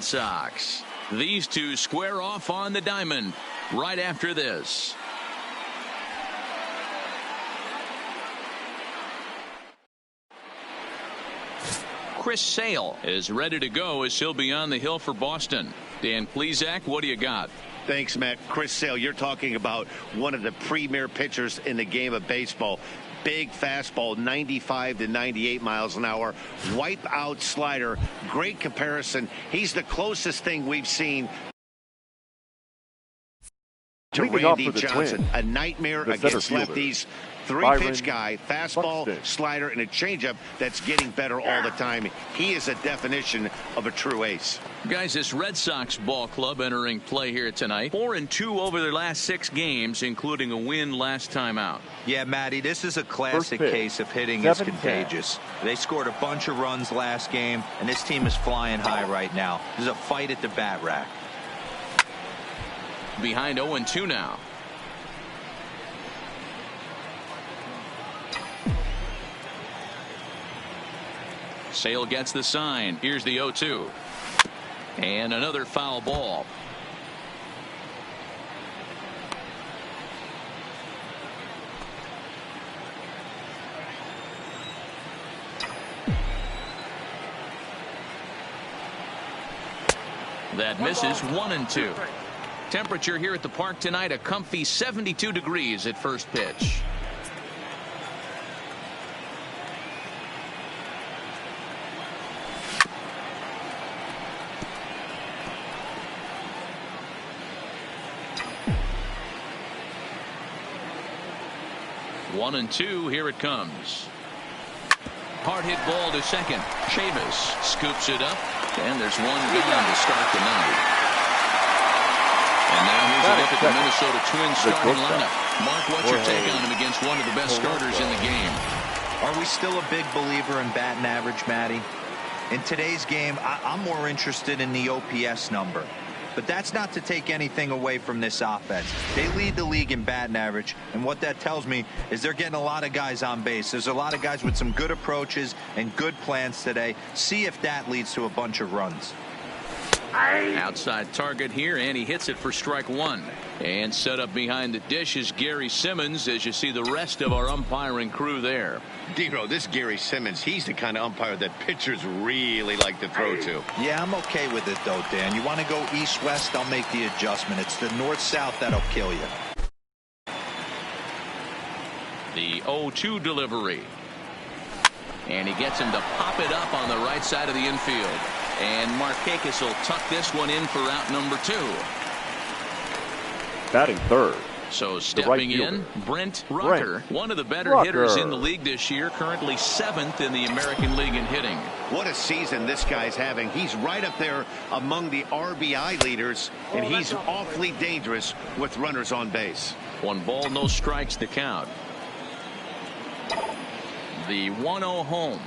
Sox. These two square off on the diamond right after this. Chris Sale is ready to go as he'll be on the hill for Boston. Dan Plesac, what do you got? Thanks, Matt. Chris Sale, you're talking about one of the premier pitchers in the game of baseball. Big fastball, 95 to 98 miles an hour. Wipe out slider. Great comparison. He's the closest thing we've seen to Randy Johnson. A nightmare against lefties. Three-pitch guy, fastball, slider, and a changeup that's getting better all the time. He is a definition of a true ace. Guys, this Red Sox ball club entering play here tonight. 4-2 over their last 6 games, including a win last time out. Yeah, Matty, this is a classic case of hitting is contagious. They scored a bunch of runs last game, and this team is flying high right now. There's a fight at the bat rack. Behind 0-2 now. Sale gets the sign. Here's the 0-2. And another foul ball. That misses. 1-2. Temperature here at the park tonight, a comfy 72 degrees at first pitch. One and two, here it comes. Hard hit ball to second. Chavis scoops it up, and there's one gone to start the night. And now here's a look at the Minnesota Twins starting lineup. Mark, what's your take on him against one of the best starters in the game? Are we still a big believer in batting average, Matty? In today's game, I'm more interested in the OPS number. But that's not to take anything away from this offense. They lead the league in batting average, and what that tells me is they're getting a lot of guys on base. There's a lot of guys with some good approaches and good plans today. See if that leads to a bunch of runs. Outside target here, and he hits it for strike one. And set up behind the dish is Gary Simmons, as you see the rest of our umpiring crew there. Dero, this Gary Simmons, he's the kind of umpire that pitchers really like to throw to. Yeah, I'm okay with it, though, Dan. You want to go east-west, I'll make the adjustment. It's the north-south that'll kill you. The 0-2 delivery. And he gets him to pop it up on the right side of the infield. And Markakis will tuck this one in for out number 2. Batting third. So stepping in, Brent Rucker, one of the better hitters in the league this year, currently 7th in the American League in hitting. What a season this guy's having. He's right up there among the RBI leaders, and he's awfully dangerous with runners on base. 1 ball, no strikes to count. The 1-0 home.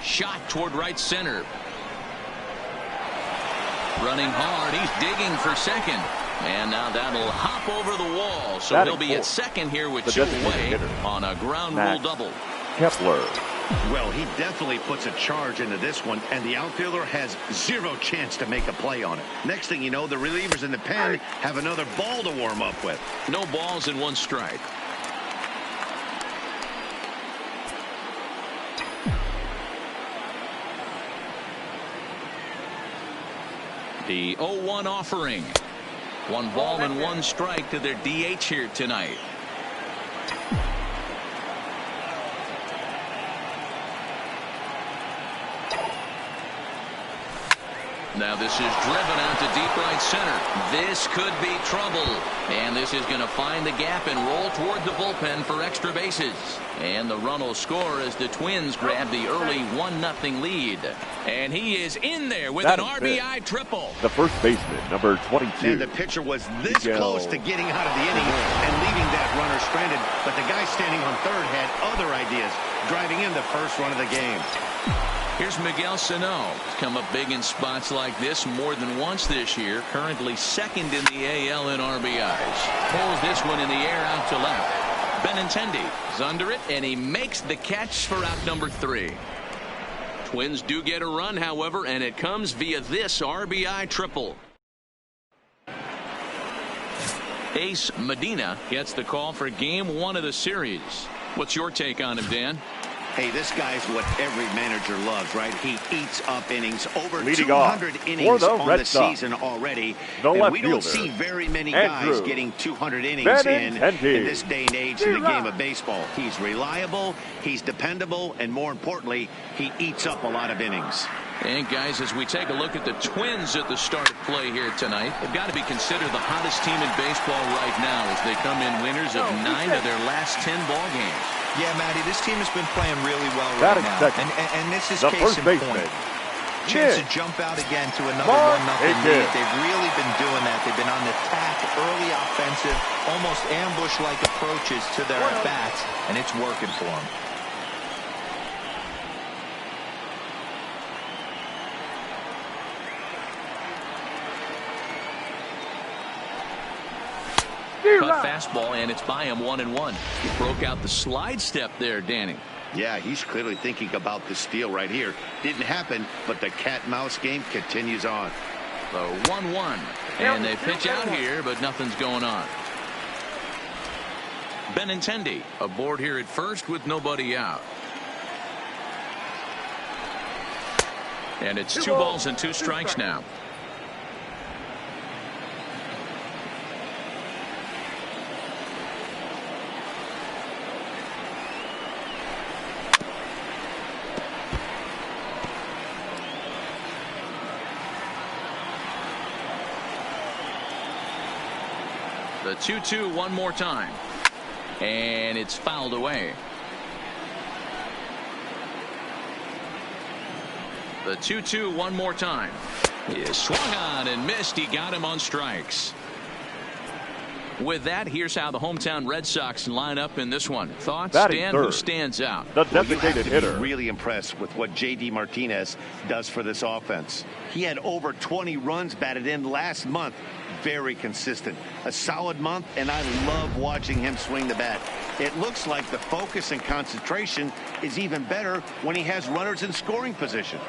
Shot toward right center. Running hard. He's digging for second. And now that'll hop over the wall. So he'll be at second here with 2 away on a ground rule double. Kepler. Well, he definitely puts a charge into this one, and the outfielder has 0 chance to make a play on it. Next thing you know, the relievers in the pen have another ball to warm up with. No balls and 1 strike. The 0-1 offering. 1 ball and 1 strike to their DH here tonight. Now this is driven out to deep right center. This could be trouble. And this is going to find the gap and roll toward the bullpen for extra bases. And the run will score as the Twins grab the early 1-0 lead. And he is in there with an RBI triple. The first baseman, number 22. And the pitcher was this close to getting out of the inning and leaving that runner stranded. But the guy standing on third had other ideas, driving in the first run of the game. Here's Miguel Sano. Come up big in spots like this more than once this year. Currently 2nd in the AL in RBIs. Pulls this one in the air out to left. Benintendi is under it, and he makes the catch for out number 3. Twins do get a run, however, and it comes via this RBI triple. Ace Medina gets the call for game 1 of the series. What's your take on him, Dan? Hey, this guy's what every manager loves, right? He eats up innings, over Leading 200 innings on Red the Sox, season already. the And left we don't fielder, see very many Andrew guys getting 200 innings in this day and age in the game of baseball. He's reliable, he's dependable, and more importantly, he eats up a lot of innings. And guys, as we take a look at the Twins at the start of play here tonight, they've got to be considered the hottest team in baseball right now as they come in winners of 9 of their last 10 ball games. Yeah, Matty, this team has been playing really well right now. And this is case in point. Chance to jump out again to another 1-0 lead. They've really been doing that. They've been on the attack, early offensive, almost ambush-like approaches to their at-bats, and it's working for them. Cut fastball, and it's by him 1-1. He broke out the slide step there, Danny. Yeah, he's clearly thinking about the steal right here. Didn't happen, but the cat-mouse game continues on. The 1-1, and they pitch out here, but nothing's going on. Benintendi aboard here at first with nobody out. And it's 2 balls and 2 strikes now. The 2-2 one more time. And it's fouled away. The 2-2 one more time. He swung on and missed. He got him on strikes. With that, here's how the hometown Red Sox line up in this one. Thoughts, Dan? Who stands out? The designated hitter. Really impressed with what J.D. Martinez does for this offense. He had over 20 runs batted in last month. Very consistent. A solid month, and I love watching him swing the bat. It looks like the focus and concentration is even better when he has runners in scoring position.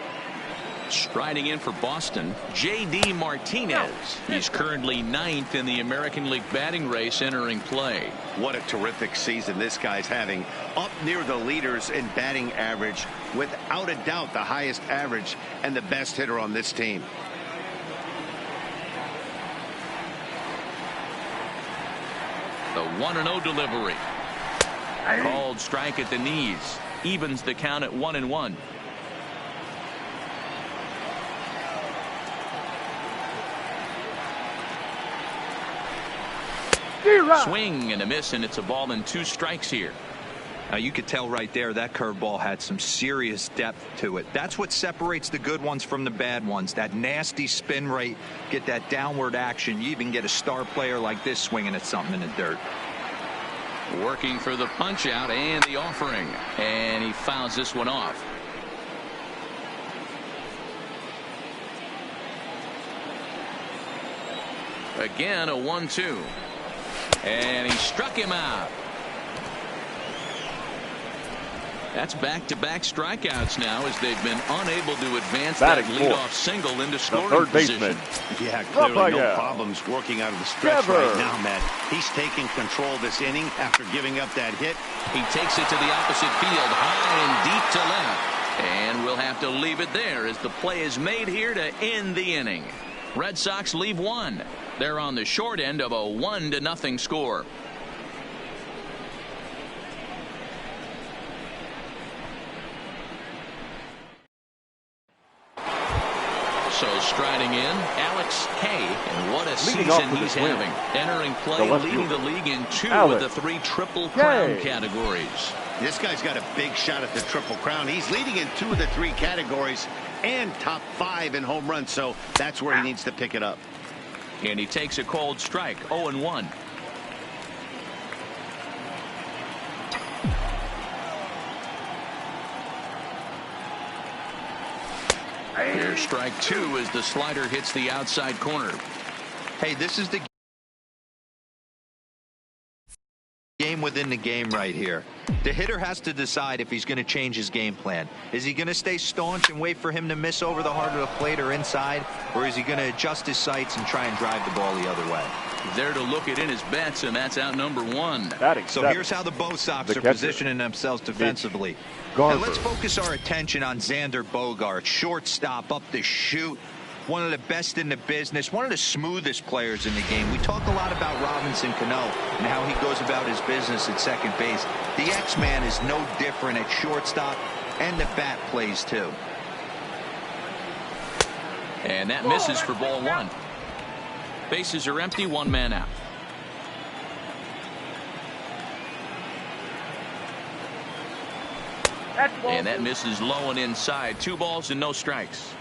Striding in for Boston, J.D. Martinez. He's currently 9th in the American League batting race entering play. What a terrific season this guy's having. Up near the leaders in batting average, without a doubt the highest average and the best hitter on this team. The 1-0 delivery. Called strike at the knees. Evens the count at 1-1. Swing and a miss, and it's a ball and 2 strikes here. Now you could tell right there that curveball had some serious depth to it. That's what separates the good ones from the bad ones. That nasty spin rate, get that downward action. You even get a star player like this swinging at something in the dirt. Working for the punch out and the offering, and he fouls this one off. Again, a 1-2. And he struck him out. That's back-to-back strikeouts now as they've been unable to advance that leadoff single into scoring position. Yeah, clearly no problems working out of the stretch right now, Matt. He's taking control of this inning after giving up that hit. He takes it to the opposite field, high and deep to left. And we'll have to leave it there as the play is made here to end the inning. Red Sox leave 1. They're on the short end of a 1-0 score. So striding in, Alex Kay, and what a season he's having. Entering play, leading the league in 2 of the 3 Triple Crown categories. This guy's got a big shot at the Triple Crown. He's leading in 2 of the 3 categories and top 5 in home runs, so that's where he needs to pick it up. And he takes a cold strike, 0-1. Here's strike 2 as the slider hits the outside corner. Hey, this is the game game within the game right here. The hitter has to decide if he's going to change his game plan. Is he going to stay staunch and wait for him to miss over the heart of the plate or inside, or is he going to adjust his sights and try and drive the ball the other way? There to look it in his bets, and that's out number one. So here's how the Bo Sox are positioning themselves defensively. And let's focus our attention on Xander Bogaerts, shortstop, up the chute. One of the best in the business, one of the smoothest players in the game. We talk a lot about Robinson Cano and how he goes about his business at second base. The X-Man is no different at shortstop, and the bat plays too. And that misses for ball one. Bases are empty, one man out. And that misses low and inside. 2 balls and no strikes.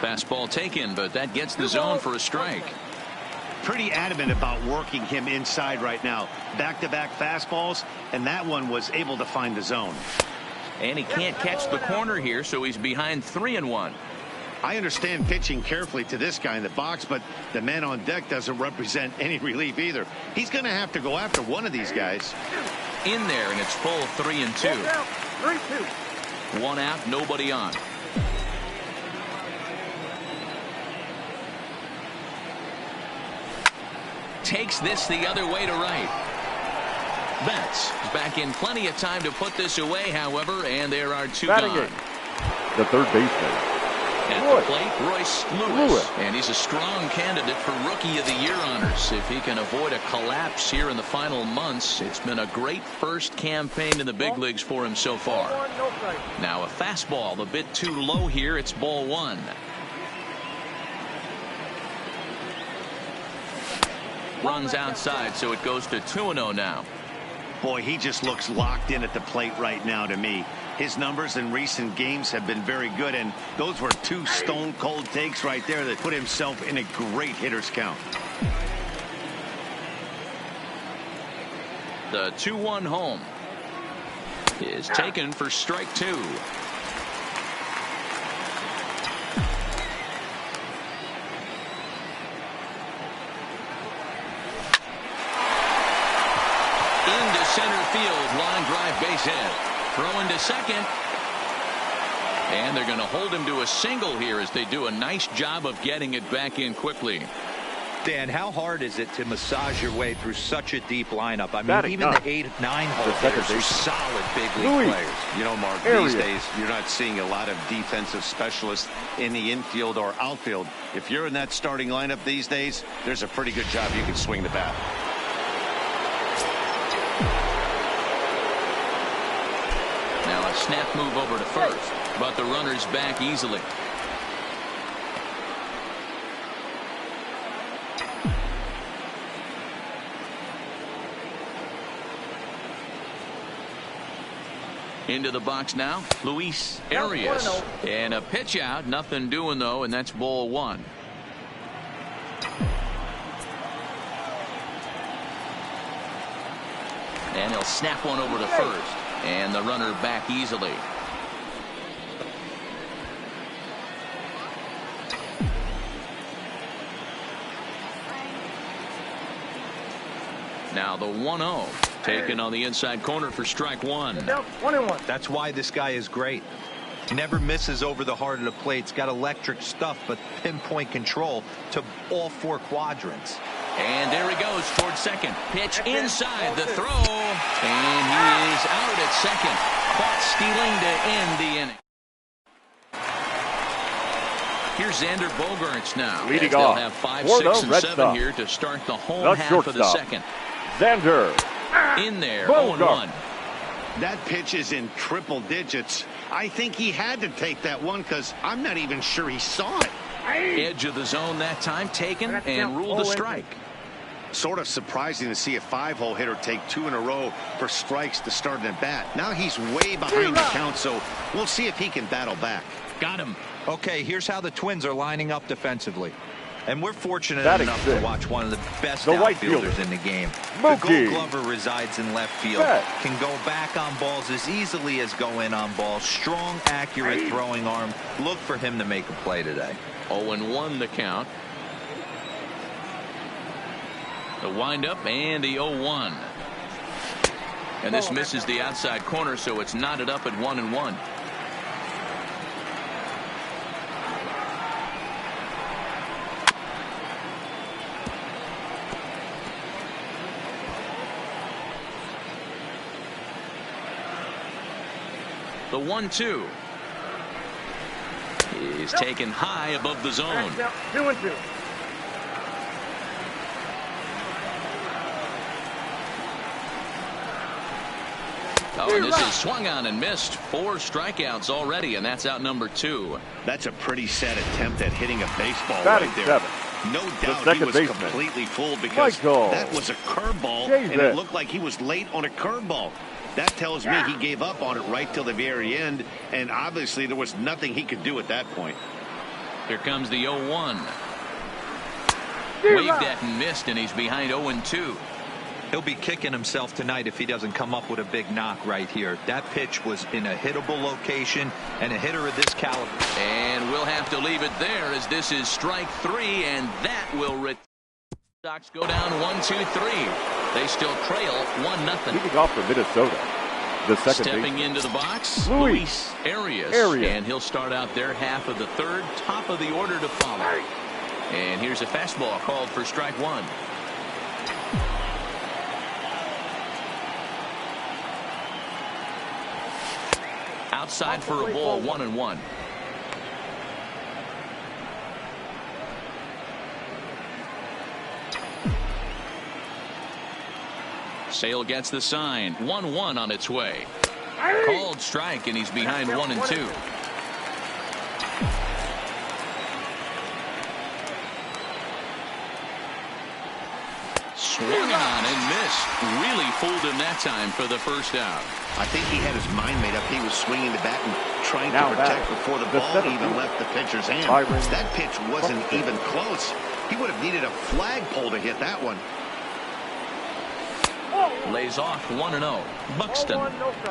Fastball taken, but that gets the zone for a strike. Pretty adamant about working him inside right now. Back-to-back fastballs, and that one was able to find the zone. And he can't catch the corner here, so he's behind 3-1. I understand pitching carefully to this guy in the box, but the man on deck doesn't represent any relief either. He's going to have to go after one of these guys. In there, and it's full 3-2. 3-2. 1 out, nobody on. Takes this the other way to right. Betts is back in plenty of time to put this away, however, and there are 2 gone. The third baseman. At the plate, Royce Lewis. And he's a strong candidate for Rookie of the Year honors. If he can avoid a collapse here in the final months, it's been a great first campaign in the big leagues for him so far. Now a fastball a bit too low here. It's ball 1. Runs outside, so it goes to 2-0 now. Boy, he just looks locked in at the plate right now to me. His numbers in recent games have been very good, and those were 2 stone-cold takes right there that put himself in a great hitter's count. The 2-1 home is taken for strike 2. Into center field, line drive, base hit. Throw into second. And they're going to hold him to a single here as they do a nice job of getting it back in quickly. Dan, how hard is it to massage your way through such a deep lineup? I mean, even the 8-9 hole hitters are solid big league players. You know, Mark, these days you're not seeing a lot of defensive specialists in the infield or outfield. If you're in that starting lineup these days, there's a pretty good job you can swing the bat. Now a snap move over to first, but the runner's back easily. Into the box now, Luis Arias. And a pitch out, nothing doing though, and that's ball 1. And he'll snap one over to first. And the runner back easily. Now the 1-0. Taken on the inside corner for strike 1. 1-1. That's why this guy is great. Never misses over the heart of the plate. He's got electric stuff, but pinpoint control to all 4 quadrants. And there he goes towards second. Pitch inside the throw. And he is out at second. Caught stealing to end the inning. Here's Xander Bogaerts now. Leading they'll off have 5, for 6, the and Red 7 Sox. here to start the home The half of the shortstop, second. Xander. In there, Bogaerts. 0-1. That pitch is in triple digits. I think he had to take that one because I'm not even sure he saw it. Edge of the zone that time taken and ruled a strike. Sort of surprising to see a 5-hole hitter take 2 in a row for strikes to start an at bat. Now he's way behind the count, so we'll see if he can battle back. Got him. Okay, here's how the Twins are lining up defensively. And we're fortunate Batting enough six. to watch one of the best The right outfielders fielder. in the game. Mookie. The Gold Glover resides in left field. Set. Can go back on balls as easily as go in on balls. Strong, accurate throwing arm. Look for him to make a play today. 0-1 the count. The windup and the 0-1. And this misses the outside corner, so it's knotted up at 1-1. The 1-2 is taken high above the zone. 2-2. Oh, and this is swung on and missed. 4 strikeouts already, and that's out number 2. That's a pretty sad attempt at hitting a baseball Batting right there. 7. No The doubt he second was baseman. completely fooled because Michael. that was a curveball, Davis. and it looked like he was late on a curveball. That tells me he gave up on it right till the very end, and obviously there was nothing he could do at that point. Here comes the 0-1. Waved at and missed, and he's behind 0-2. He'll be kicking himself tonight if he doesn't come up with a big knock right here. That pitch was in a hittable location, and a hitter of this caliber. And we'll have to leave it there as this is strike 3, and that will Red Sox go down 1-2-3. They still trail 1-0. Leading off for Minnesota. The second Stepping baseman. into the box, Luis Arias. And he'll start out their half of the third, top of the order to follow. And here's a fastball called for strike 1. Outside for a ball, 1-1. Sale gets the sign. 1-1 on its way. Called strike, and he's behind 1-2. Swung on and missed. Really fooled him that time for the first out. I think he had his mind made up. He was swinging the bat and trying Now to protect back. before the The ball center even fielder. left the pitcher's hand. Byron. That pitch wasn't even close. He would have needed a flagpole to hit that one. Lays off 1-0. Buxton,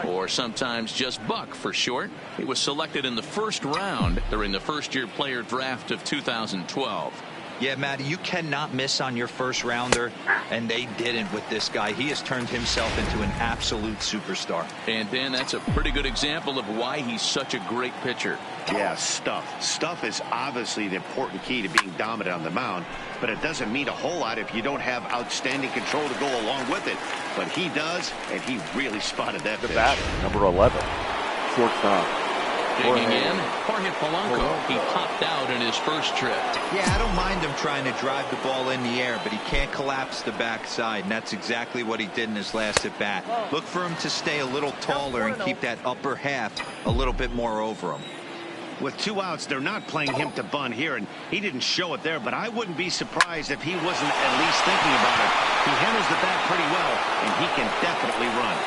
or sometimes just Buck for short. He was selected in the first round during the first-year player draft of 2012. Yeah, Matty, you cannot miss on your first rounder, and they didn't with this guy. He has turned himself into an absolute superstar. And then that's a pretty good example of why he's such a great pitcher. Yeah, stuff. Stuff is obviously an important key to being dominant on the mound, but it doesn't mean a whole lot if you don't have outstanding control to go along with it. But he does, and he really spotted that The pitch. batter, number 11. Shortstop. Digging in, Jorge Polanco. He popped out in his first trip. Yeah, I don't mind him trying to drive the ball in the air, but he can't collapse the backside, and that's exactly what he did in his last at bat. Look for him to stay a little taller and keep that upper half a little bit more over him. With 2 outs, they're not playing him to bunt here, and he didn't show it there, but I wouldn't be surprised if he wasn't at least thinking about it. He handles the bat pretty well, and he can definitely run.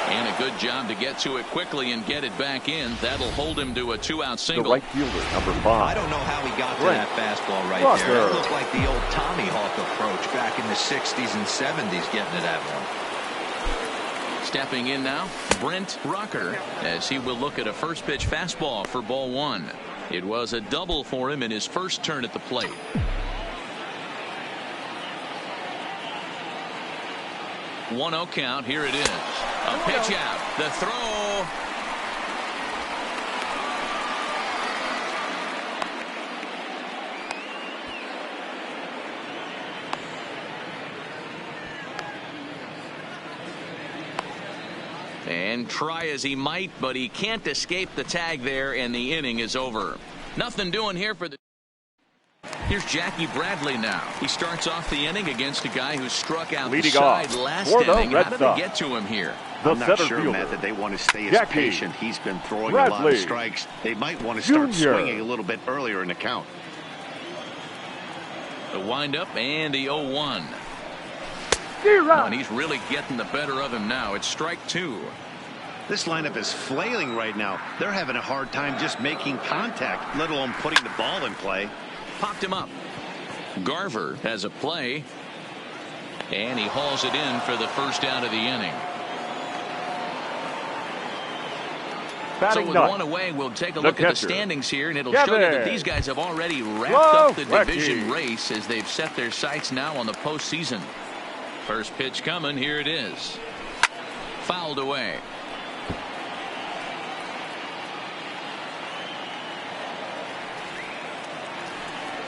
And a good job to get to it quickly and get it back in. That'll hold him to a 2-out The single. right fielder, number 5. I don't know how he got to Right. that fastball right Rucker. there. It looked like the old Tommy Hawk approach back in the 60s and 70s getting to that one. Stepping in now, Brent Rucker, as he will look at a first pitch fastball for ball 1. It was a double for him in his first turn at the plate. One 0 count. Here it is. A pitch out. The throw. And try as he might, but he can't escape the tag there, and the inning is over. Nothing doing here for the... Here's Jackie Bradley now. He starts off the inning against a guy who struck out Leading the side off last for the inning. Red How did Sox. they get to him here? The I'm not center sure, fielder. Matt, that they want to stay as Jackie patient. He's been throwing a lot Bradley of strikes. They might want to start Jr. swinging a little bit earlier in the count. The windup and the 0-1. And he's really getting the better of him now. It's strike 2. This lineup is flailing right now. They're having a hard time just making contact, let alone putting the ball in play. Popped him up. Garver has a play. And he hauls it in for the first out of the inning. So with one away, we'll take a look at the standings here, and it'll show you that these guys have already wrapped up the division race as they've set their sights now on the postseason. First pitch coming. Here it is. Fouled away.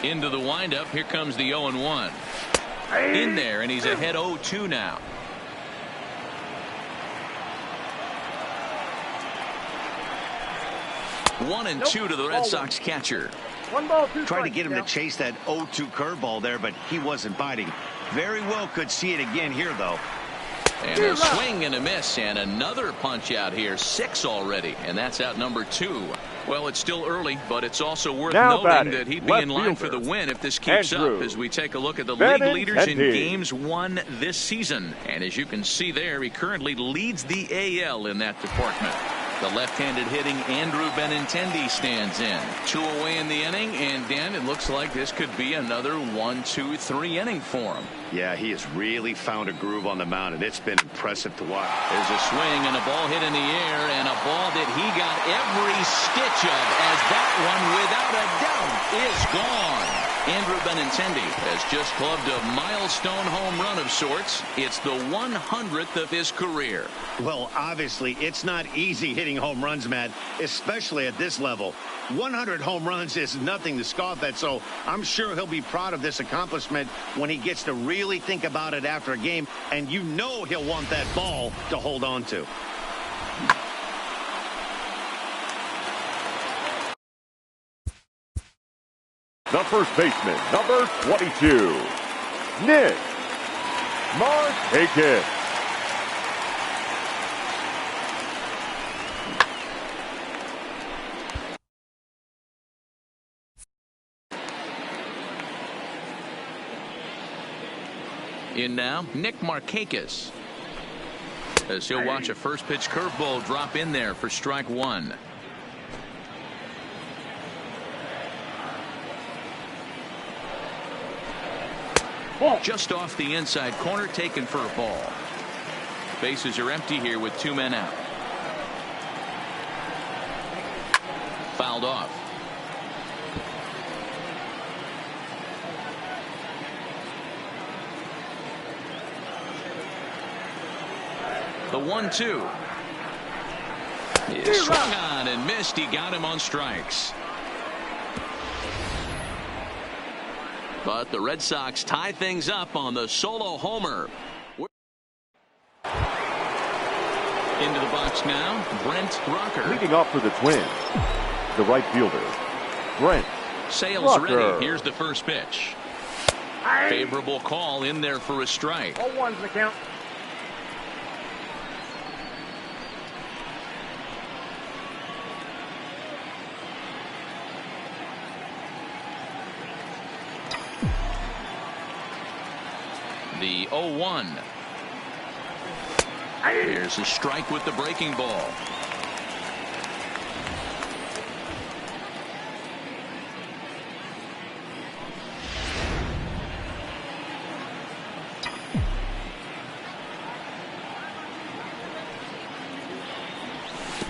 Into the windup. Here comes the 0-1. In there, and he's ahead 0-2 now. One and two to the Red Sox catcher. 1 ball, 2 strikes. Trying to get him to chase that 0-2 curveball there, but he wasn't biting. Very well could see it again here, though. And a swing and a miss, and another punch out here. 6 already, and that's out number 2. Well, it's still early, but it's also worth noting that he'd be in line for the win if this keeps up as we take a look at the league leaders in games won this season. And as you can see there, he currently leads the AL in that department. The left-handed hitting Andrew Benintendi stands in. 2 away in the inning, and Dan, it looks like this could be another 1-2-3 inning for him. Yeah, he has really found a groove on the mound, and it's been impressive to watch. There's a swing and a ball hit in the air, and a ball that he got every stitch of, as that one, without a doubt, is gone. Andrew Benintendi has just clubbed a milestone home run of sorts. It's the 100th of his career. Well, obviously, it's not easy hitting home runs, Matt, especially at this level. 100 home runs is nothing to scoff at, so I'm sure he'll be proud of this accomplishment when he gets to really think about it after a game, and you know he'll want that ball to hold on to. The first baseman, number 22, Nick Markakis. In now, Nick Markakis, as he'll watch a first pitch curveball drop in there for strike 1. Just off the inside corner, taken for a ball. Bases are empty here with 2 men out. Fouled off. The 1-2 is swung on and missed. He got him on strikes. But the Red Sox tie things up on the solo homer. Into the box now, Brent Rocker. Leading off for the Twins, the right fielder, Brent Sales Rocker. ready. Here's the first pitch. Favorable call in there for a strike. 0-1's the count. The 0-1. Here's a strike with the breaking ball.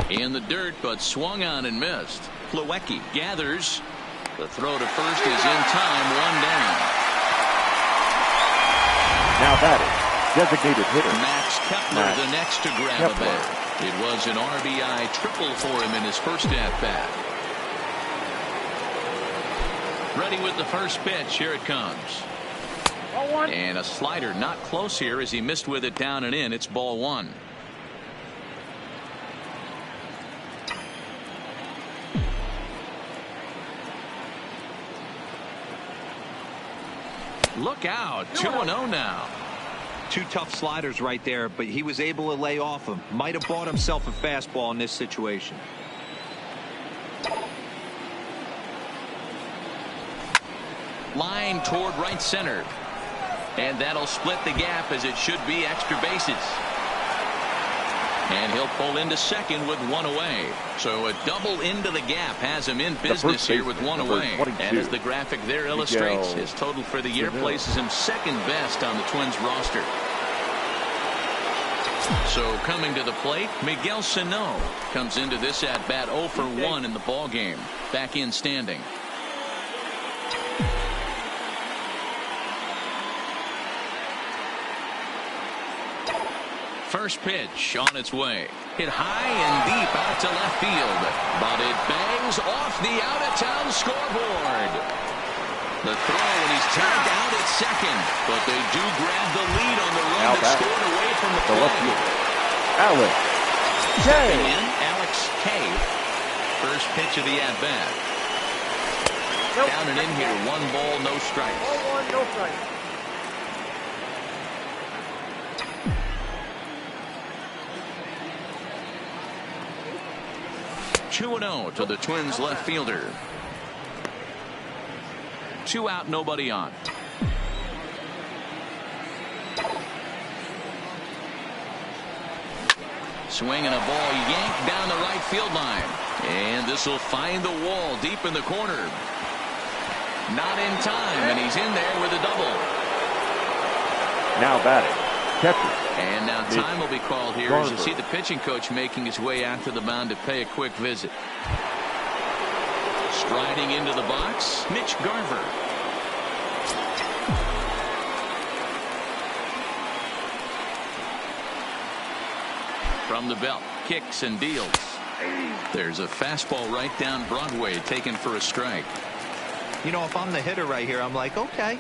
In the dirt, but swung on and missed. Plawecki gathers. The throw to first is in time, 1 down. Now batting, designated hitter Max Kepler, the next to grab a bat. It was an RBI triple for him in his first at-bat. Ready with the first pitch. Here it comes. 0-1. And a slider not close here as he missed with it down and in. It's ball 1. Look out. 2-0 now. 2 tough sliders right there, but he was able to lay off him. Might have bought himself a fastball in this situation. Line toward right center. And that'll split the gap, as it should be extra bases. And he'll pull into second with one away. So a double into the gap has him in business here with one away. And as the graphic there illustrates, his total for the year places him second best on the Twins roster. So coming to the plate, Miguel Sano comes into this at bat 0 for 1 in the ball game. Back in standing. First pitch on its way. Hit high and deep out to left field. But it bangs off the out-of-town scoreboard. The throw, and he's tagged out at second. But they do grab the lead on the run that scored away from the plate. Alex K. In, Alex K. First pitch of the at-bat. Down and in here. 1 ball, no strikes. 1-1, no strikes. 2-0 to the Twins left fielder. 2 out, nobody on. Swinging a ball yanked down the right field line. And this will find the wall deep in the corner. Not in time, and he's in there with a double. Now batting, catcher. And now time will be called here as you see the pitching coach making his way out to the mound to pay a quick visit. Striding into the box, Mitch Garver. From the belt, kicks and deals. There's a fastball right down Broadway taken for a strike. You know, if I'm the hitter right here, I'm like, okay,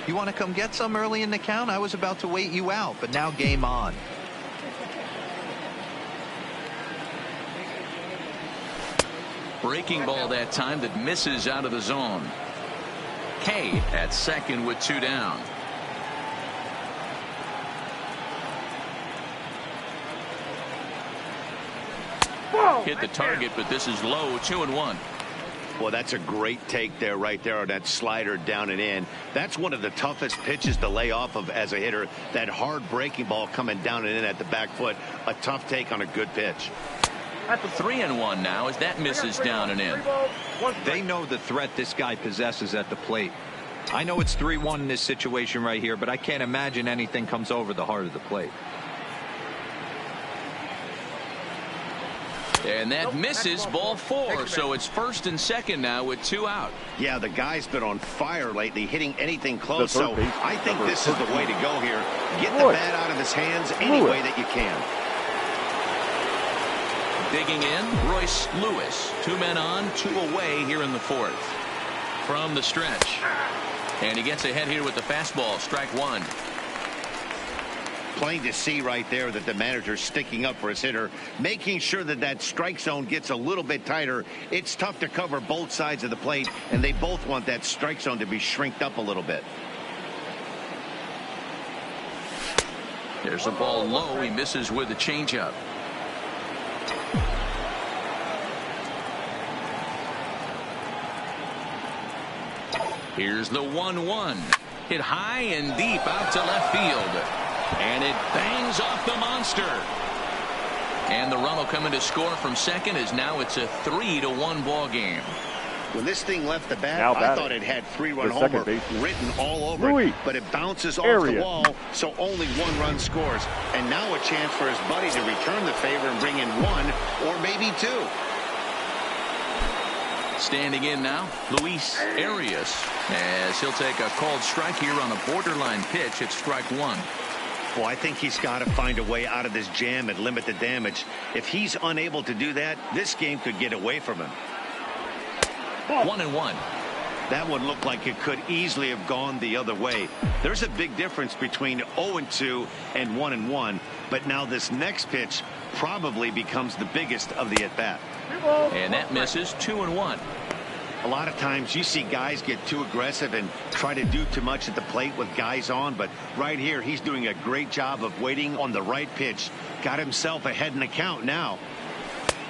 you want to come get some early in the count? I was about to wait you out, but now game on. Breaking ball that time that misses out of the zone. K at second with 2 down. Hit the target, but this is low. 2-1. Well, that's a great take there, right there on that slider down and in. That's one of the toughest pitches to lay off of as a hitter. That hard breaking ball coming down and in at the back foot. A tough take on a good pitch. 3-1 now as that misses down and in. They know the threat this guy possesses at the plate. I know it's 3-1 in this situation right here, but I can't imagine anything comes over the heart of the plate. And that misses, ball 4. So it's first and second now with 2 out. Yeah, the guy's been on fire lately, hitting anything close. So I think this is the way to go here. Get the bat out of his hands any way that you can. Digging in, Royce Lewis. 2 men on, 2 away here in the 4th. From the stretch. And he gets ahead here with the fastball. Strike 1. Plain to see right there that the manager's sticking up for his hitter, making sure that that strike zone gets a little bit tighter. It's tough to cover both sides of the plate, and they both want that strike zone to be shrinked up a little bit. There's a ball low. He misses with a changeup. Here's the 1-1. Hit high and deep out to left field. And it bangs off the monster. And the run will come in to score from second as now it's a 3-1 ball game. When this thing left the bat, I thought it had 3-run homer written all over it, but it bounces off the wall, so only 1 run scores. And now a chance for his buddy to return the favor and bring in 1 or maybe 2. Standing in now, Luis Arias, as he'll take a called strike here on a borderline pitch at strike 1. Well, I think he's got to find a way out of this jam and limit the damage. If he's unable to do that, this game could get away from him. 1-1. That one looked like it could easily have gone the other way. There's a big difference between 0-2 and 1-1, but now this next pitch probably becomes the biggest of the at-bat. And that misses. 2-1. A lot of times you see guys get too aggressive and try to do too much at the plate with guys on, but right here he's doing a great job of waiting on the right pitch. Got himself ahead in the count now.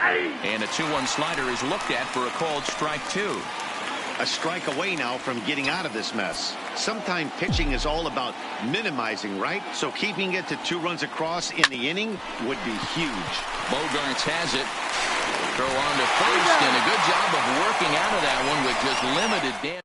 And a 2-1 slider is looked at for a called strike 2. a strike away now from getting out of this mess. Sometimes pitching is all about minimizing, right? So keeping it to 2 runs across in the inning would be huge. Bogarts has it. Throw on to first, and a good job of working out of that one with just limited damage.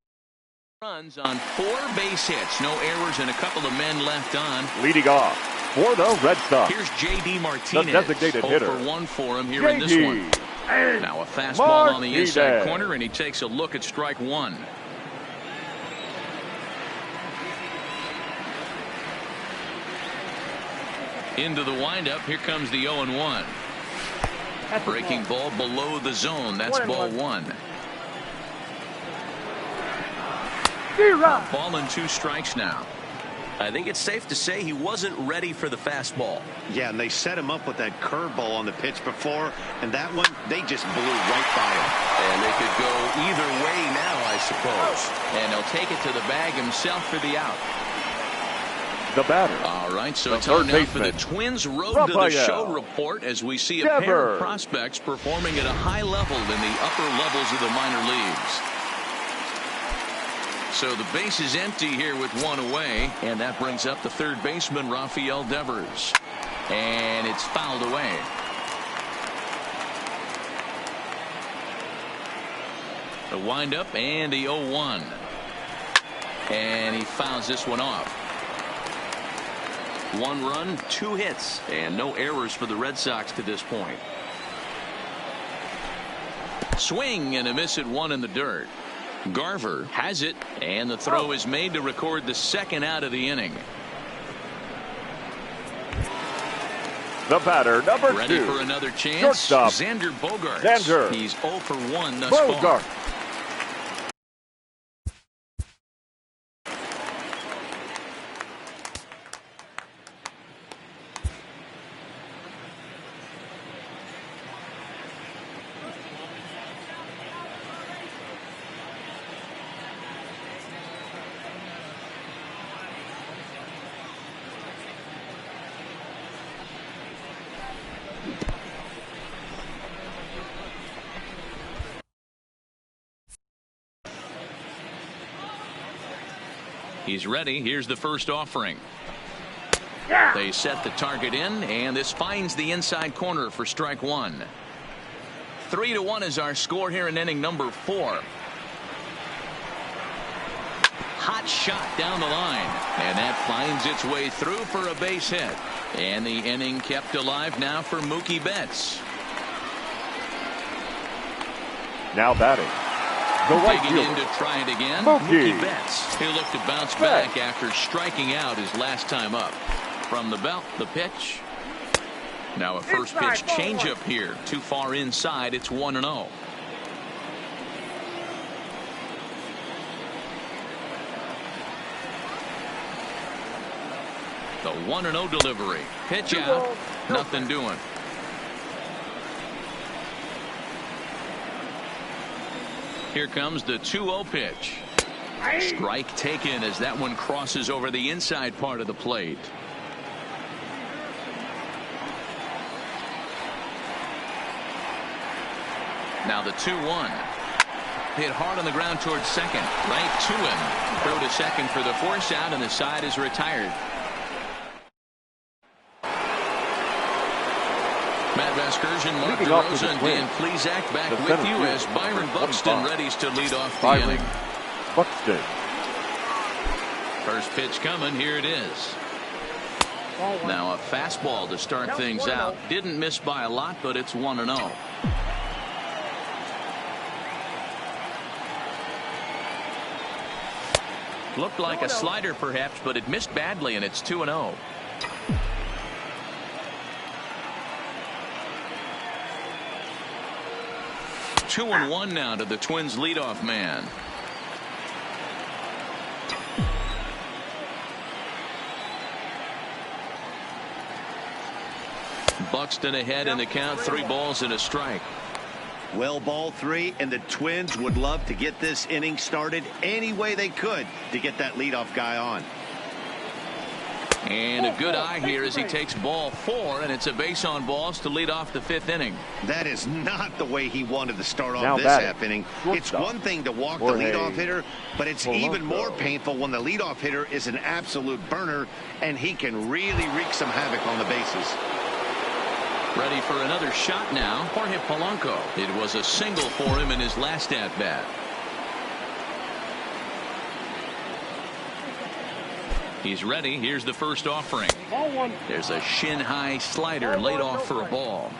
Runs on 4 base hits. No errors and a couple of men left on. Leading off for the Red Sox, Here's J.D. Martinez. the designated 0 hitter. for 1 for him here in this one. Now a fastball on the inside corner, and he takes a look at strike 1. Into the windup. Here comes the 0-1. Breaking ball below the zone. That's ball 1. Ball and 2 strikes now. I think it's safe to say he wasn't ready for the fastball. Yeah, and they set him up with that curveball on the pitch before, and that one, they just blew right by him. And they could go either way now, I suppose. And he'll take it to the bag himself for the out. The batter. All right, so The it's on third now for the baseman, Twins' road to the Rafael show report as we see a pair Devers. of prospects performing at a high level in the upper levels of the minor leagues. So the base is empty here with 1 away, and that brings up the third baseman, Rafael Devers. And it's fouled away. The windup and the 0-1. And he fouls this one off. 1 run, 2 hits, and no errors for the Red Sox to this point. Swing and a miss at 1 in the dirt. Garver has it, and the throw is made to record the second out of the inning. The batter, number 2. Ready for another chance. Shortstop, Xander Bogaerts. Xander He's 0 for 1 thus Bogaerts. far. He's ready. Here's the first offering. They set the target in, and this finds the inside corner for strike 1. 3-1 is our score here in inning number 4. Hot shot down the line, and that finds its way through for a base hit. And the inning kept alive now for Mookie Betts. Now batting, the right Digging in fielder, to try it again. Mookie Betts. He'll look to bounce back after striking out his last time up. From the belt, the pitch. Now a first pitch changeup here. Too far inside. It's 1-0. The 1-0 delivery. Pitch out. Nothing doing. Here comes the 2-0 pitch. Strike taken as that one crosses over the inside part of the plate. Now the 2-1. Hit hard on the ground towards second. Right to him. Throw to second for the force out, and the side is retired. Matt Vasgersian, Mark DeRosa, and Dan Plesac back with you as Byron Buxton readies to lead off the inning. Buxton. First pitch coming. Here it is. Now a fastball to start things out. Didn't miss by a lot, but it's 1-0. Looked like a slider perhaps, but it missed badly, and it's 2-0. Two and 1 now to the Twins leadoff man. Buxton ahead in the count. 3 balls and a strike. Well, ball 3, and the Twins would love to get this inning started any way they could to get that leadoff guy on. And a good eye here as he takes ball 4, and it's a base on balls to lead off the 5th inning. That is not the way he wanted to start Now off this batting. half inning. It's Shortstop. one thing to walk the Jorge leadoff hitter, but it's even Polanco. more painful when the leadoff hitter is an absolute burner, and he can really wreak some havoc on the bases. Ready for another shot now, Jorge Polanco. It was a single for him in his last at-bat. He's ready. Here's the first offering. Ball 1. There's a shin-high slider laid off for a ball.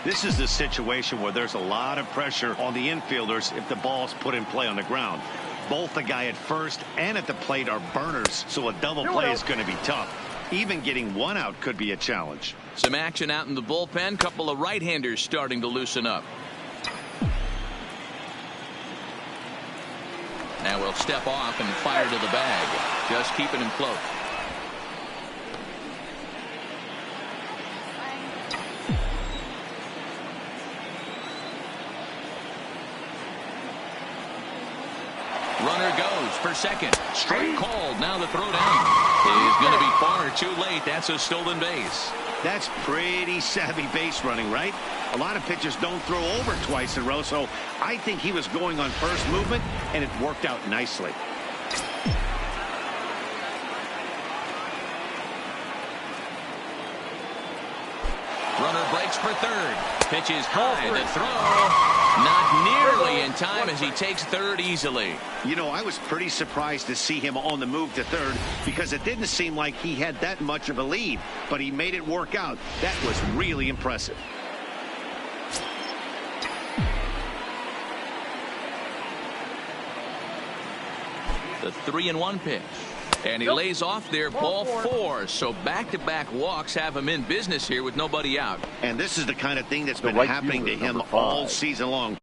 This is the situation where there's a lot of pressure on the infielders if the ball's put in play on the ground. Both the guy at first and at the plate are burners, so a double play is going to be tough. Even getting one out could be a challenge. Some action out in the bullpen. Couple of right-handers starting to loosen up. Now we'll step off and fire to the bag. Just keeping him close. Runner goes for second. Strike called. Now the throw down is going to be far too late. That's a stolen base. That's pretty savvy base running, right? A lot of pitchers don't throw over twice in a row, so I think he was going on first movement, and it worked out nicely. Runner breaks for third. Pitch is high. The throw not nearly in time as he takes third easily. You know, I was pretty surprised to see him on the move to third because it didn't seem like he had that much of a lead, but he made it work out. That was really impressive. The 3-1 pitch. And he lays off there, ball 4. So back-to-back walks have him in business here with nobody out. And this is the kind of thing that's The been right happening to fielder, him number 5. all season long.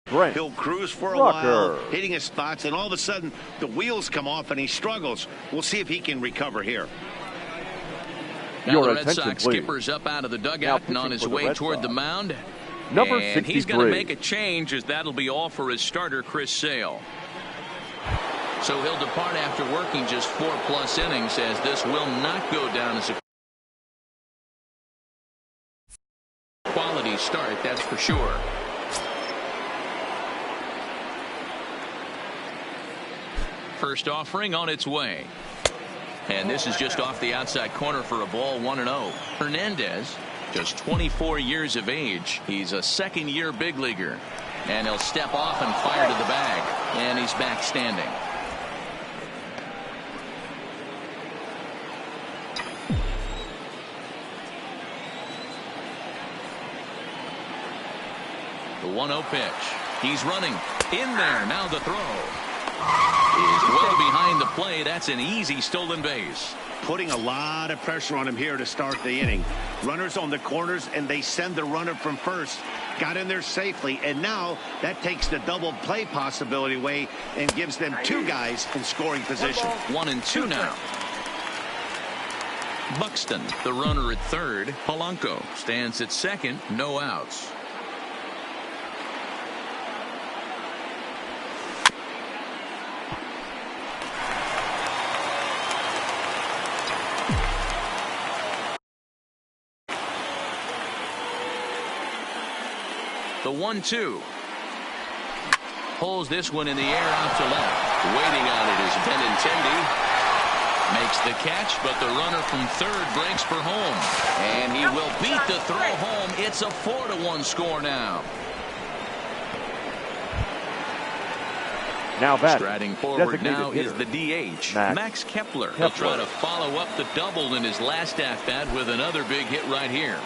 Brent He'll cruise for a Rucker. while, hitting his spots, and all of a sudden the wheels come off and he struggles. We'll see if he can recover here. Now Your the Red attention, Sox please. skipper's up out of the Now dugout and pitching on his for the way Red toward Sox. the mound. Number And he's going to 63. make a change as that'll be all for his starter, Chris Sale. So he'll depart after working just 4+ innings, as this will not go down as a quality start, that's for sure. First offering on its way. And this is just off the outside corner for a ball, 1-0. Hernandez, just 24 years of age. He's a second-year big leaguer. And he'll step off and fire to the bag. And he's back standing. The 1-0 pitch. He's running. In there. Now the throw is well behind the play. That's an easy stolen base. Putting a lot of pressure on him here to start the inning. Runners on the corners, and they send the runner from first. got in there safely, and now that takes the double play possibility away and gives them two guys in scoring position. 1-2 now. Buxton, the runner at third. Polanco stands at second. No outs. The 1-2. Pulls this one in the air out to left. Waiting on it is Benintendi. Makes the catch, but the runner from third breaks for home. And he will beat the throw home. It's a 4-1 score now. Now batting. Striding forward now hitter, is the DH, Max Kepler. Kepler. He'll try to follow up the double in his last at-bat with another big hit right here.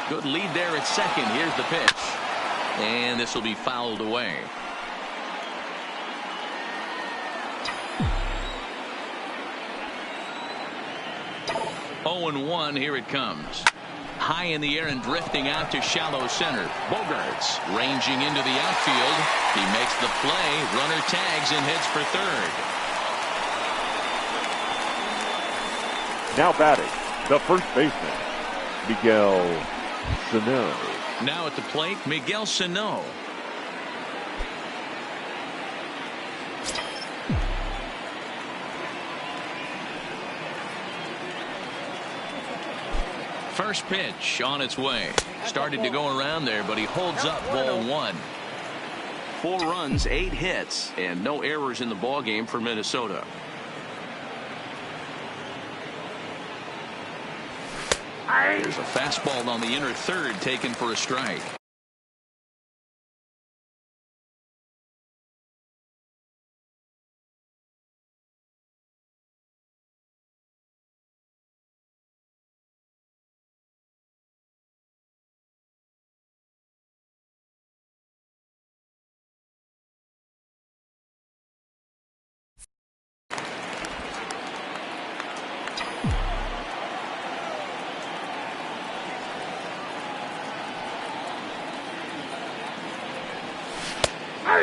Good lead there at second. Here's the pitch. And this will be fouled away. Oh, 0-1. Here it comes. High in the air and drifting out to shallow center. Bogarts ranging into the outfield. He makes the play. Runner tags and heads for third. Now batting, the first baseman, Miguel Sano. Now at the plate, Miguel Sano. First pitch on its way. Started to go around there, but he holds up ball one. 4 runs, 8 hits, and no errors in the ballgame for Minnesota. There's a fastball on the inner third taken for a strike.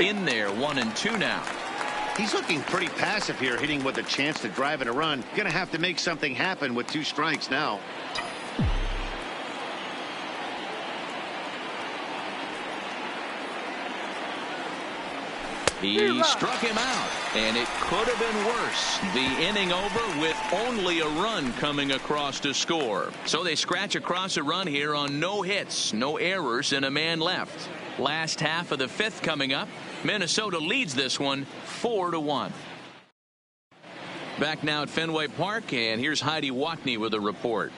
In there, 1-2 now. He's looking pretty passive here, hitting with a chance to drive and a run. Gonna have to make something happen with 2 strikes now. He struck him out, and it could have been worse. The inning over with only a run coming across to score. So they scratch across a run here on no hits, no errors, and a man left. Last half of the 5th coming up. Minnesota leads this one 4-1. Back now at Fenway Park, and here's Heidi Watney with a report.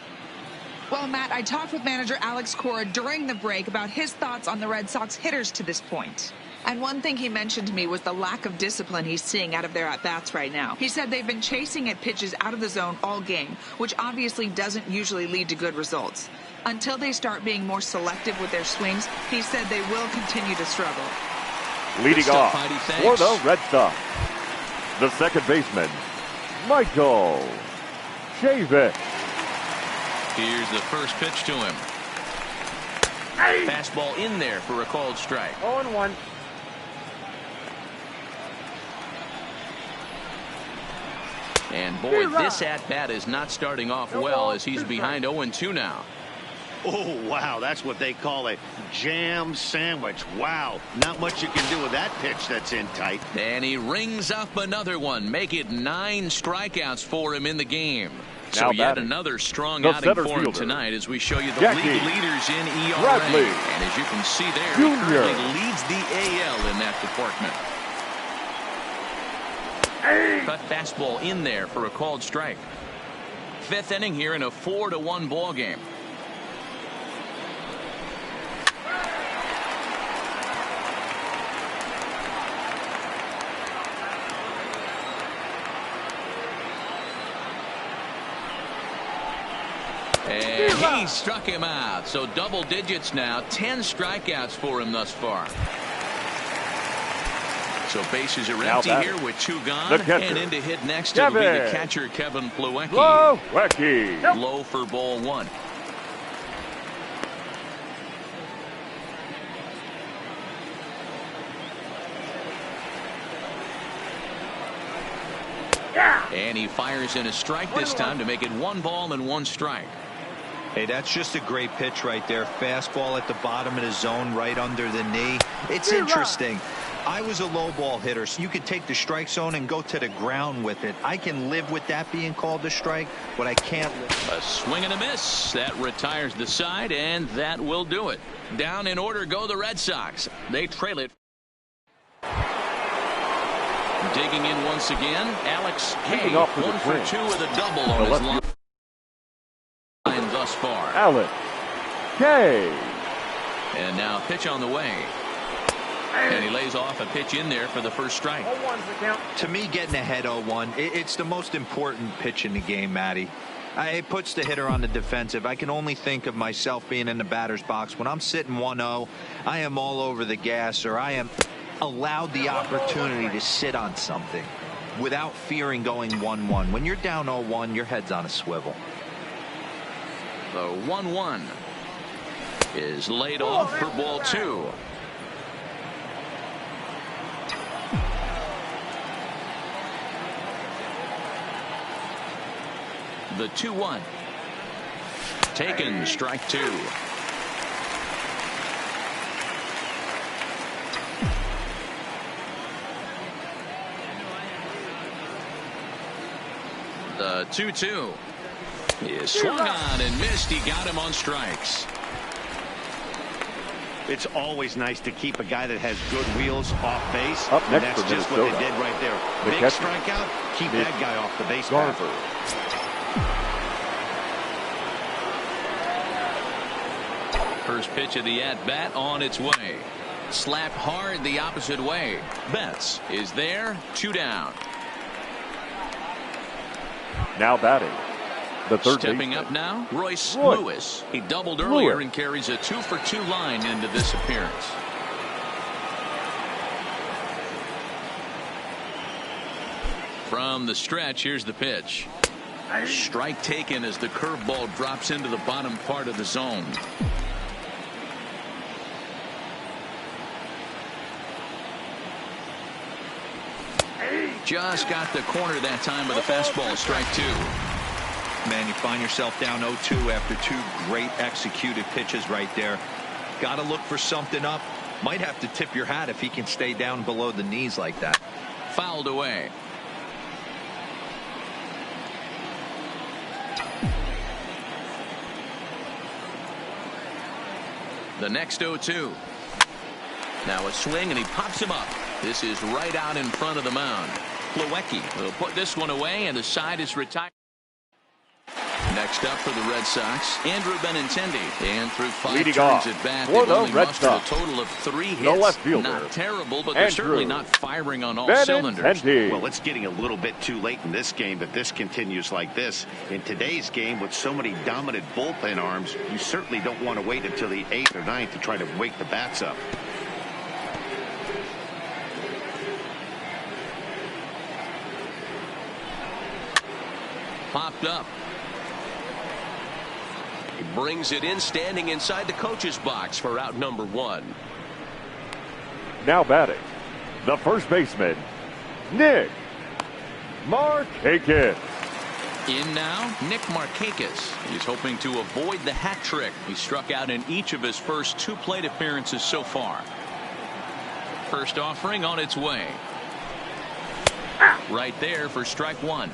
Well, Matt, I talked with manager Alex Cora during the break about his thoughts on the Red Sox hitters to this point. And one thing he mentioned to me was the lack of discipline he's seeing out of their at-bats right now. He said they've been chasing at pitches out of the zone all game, which obviously doesn't usually lead to good results. Until they start being more selective with their swings, he said they will continue to struggle. Leading off for the Red Sox, the second baseman, Michael Chavis. Here's the first pitch to him. Fastball in there for a called strike. 0-1. And boy, this at-bat is not starting off well as he's behind 0-2 now. Oh, wow, that's what they call a jam sandwich. Wow, not much you can do with that pitch that's in tight. And he rings up another one. Make it 9 strikeouts for him in the game. So Now yet batting, another strong the outing center for him fielder, tonight as we show you the Jackie league leaders in ERA. Bradley And as you can see there, Jr. he currently leads the AL in that department. Cut fastball in there for a called strike. 5th inning here in a 4-1 ball game. And he struck him out. So double digits now. 10 strikeouts for him thus far. So bases are Now empty batting. here with 2 gone. The catcher. And in to hit next it'll be the Kevin. catcher, Kevin Plawecki. Low for ball 1. And he fires in a strike this time to make it 1 ball and 1 strike. Hey, that's just a great pitch right there. Fastball at the bottom of the zone, right under the knee. It's interesting. I was a low ball hitter, so you could take the strike zone and go to the ground with it. I can live with that being called a strike, but I can't. A swing and a miss. That retires the side, and that will do it. Down in order go the Red Sox. They trail it. Digging in once again, Alex Hay, 1 for 2 with a double on his line thus far. Alex Hay. And now pitch on the way. And he lays off a pitch in there for the first strike. 0-1's the count. To me, getting ahead 0-1, it's the most important pitch in the game, Matty. It puts the hitter on the defensive. I can only think of myself being in the batter's box. When I'm sitting 1-0, I am all over the gas, or I am allowed the opportunity to sit on something without fearing going 1-1. When you're down 0-1, your head's on a swivel. The 1-1 is laid off for ball 2. The 2-1. Taken, strike 2. The 2-2 is swung on and missed. He got him on strikes. It's always nice to keep a guy that has good wheels off base. Up and next that's for just what they Minnesota. did right there. The Big catcher. strikeout. Keep that guy off the base path. Garver. First pitch of the at-bat on its way. Slapped hard the opposite way. Betts is there. 2 down. Now batting. The third Stepping baseman. up now, Royce Roy. Lewis. He doubled earlier Lewis. and carries a 2-for-2 line into this appearance. From the stretch, here's the pitch. Strike taken as the curveball drops into the bottom part of the zone. Just got the corner that time with a fastball. Strike 2. Man, you find yourself down 0-2 after 2 great executed pitches right there. Got to look for something up. Might have to tip your hat if he can stay down below the knees like that. Fouled away. The next 0-2. Now a swing and he pops him up. This is right out in front of the mound. Plawecki will put this one away and the side is retired. Next up for the Red Sox, Andrew Benintendi. And through 5 Leading turns off at bat, for they've the only Red mustered a Sox. total of 3 hits. The left fielder, Not terrible, but they're Andrew certainly not firing on all cylinders. Benintendi. Well, it's getting a little bit too late in this game if this continues like this. In today's game, with so many dominant bullpen arms, you certainly don't want to wait until the 8th or 9th to try to wake the bats up. Popped up. He brings it in, standing inside the coach's box for out number 1. Now batting. The first baseman, Nick Markakis. In now, Nick Markakis. He's hoping to avoid the hat trick. He struck out in each of his first 2 plate appearances so far. First offering on its way. Right there for strike 1.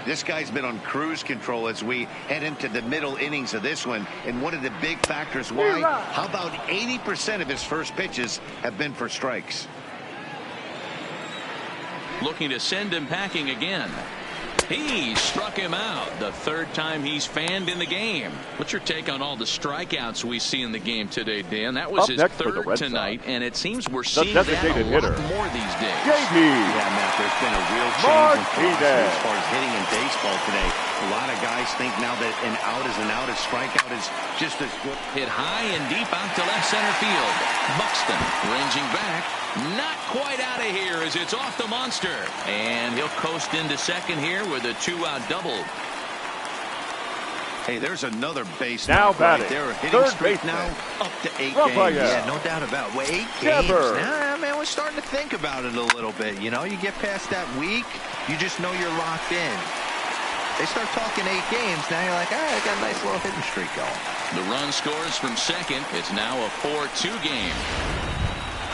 This guy's been on cruise control as we head into the middle innings of this one. And one of the big factors why, how about 80% of his first pitches have been for strikes? Looking to send him packing again. He struck him out. The 3rd time he's fanned in the game. What's your take on all the strikeouts we see in the game today, Dan? That was Up his next for the 3rd Red tonight, Sox, and it seems we're seeing that a designated lot hitter, more these days. JB. Yeah, Matt, there's been a real real change in philosophy as far as hitting in baseball today. A lot of guys think now that an out is an out, a strikeout is just as good. Hit high and deep out to left center field. Buxton ranging back. Not quite out of here as it's off the monster. And he'll coast into second here with a 2-out double. Hey, there's another base now right batting. there. Hitting Third streak baseman. now up to 8 Rafael. games. Yeah, no doubt about it. Well, 8 games. Nah, man, we're starting to think about it a little bit. You know, you get past that week, you just know you're locked in. They start talking 8 games, now you're like, all right, I got a nice little hitting streak going. The run scores from second. It's now a 4-2 game.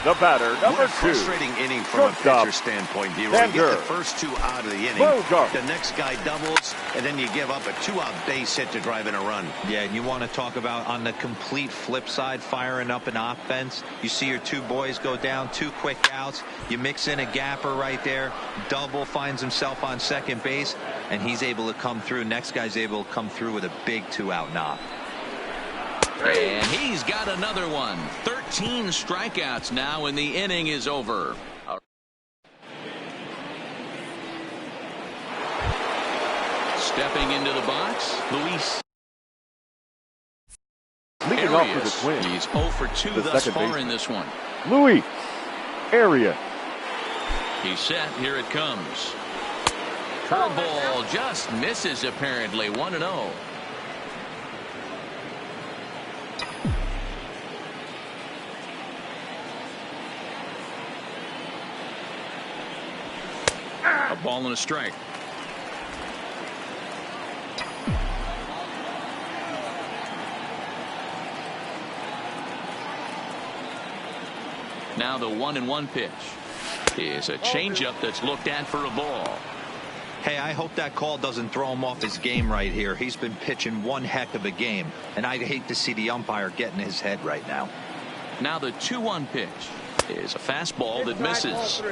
The batter, What number a 2. frustrating inning from a Shortstop. pitcher standpoint. You get the first 2 out of the inning. Bogart. The next guy doubles, and then you give up a 2-out base hit to drive in a run. Yeah, and you want to talk about on the complete flip side, firing up an offense. You see your 2 boys go down, 2 quick outs. You mix in a gapper right there. Double finds himself on second base, and he's able to come through. Next guy's able to come through with a big 2-out knock. And he's got another one. 13 strikeouts now, and the inning is over. Stepping into the box, Luis. Leading off with a twin. He's 0 for 2 thus far in this one. Luis Arias. He's set. Here it comes. Curveball just misses apparently. 1-0. A ball and a strike. Now the 1-1 pitch is a changeup that's looked at for a ball. Hey, I hope that call doesn't throw him off his game right here. He's been pitching one heck of a game, and I'd hate to see the umpire get in his head right now. Now the 2-1 pitch is a fastball that misses.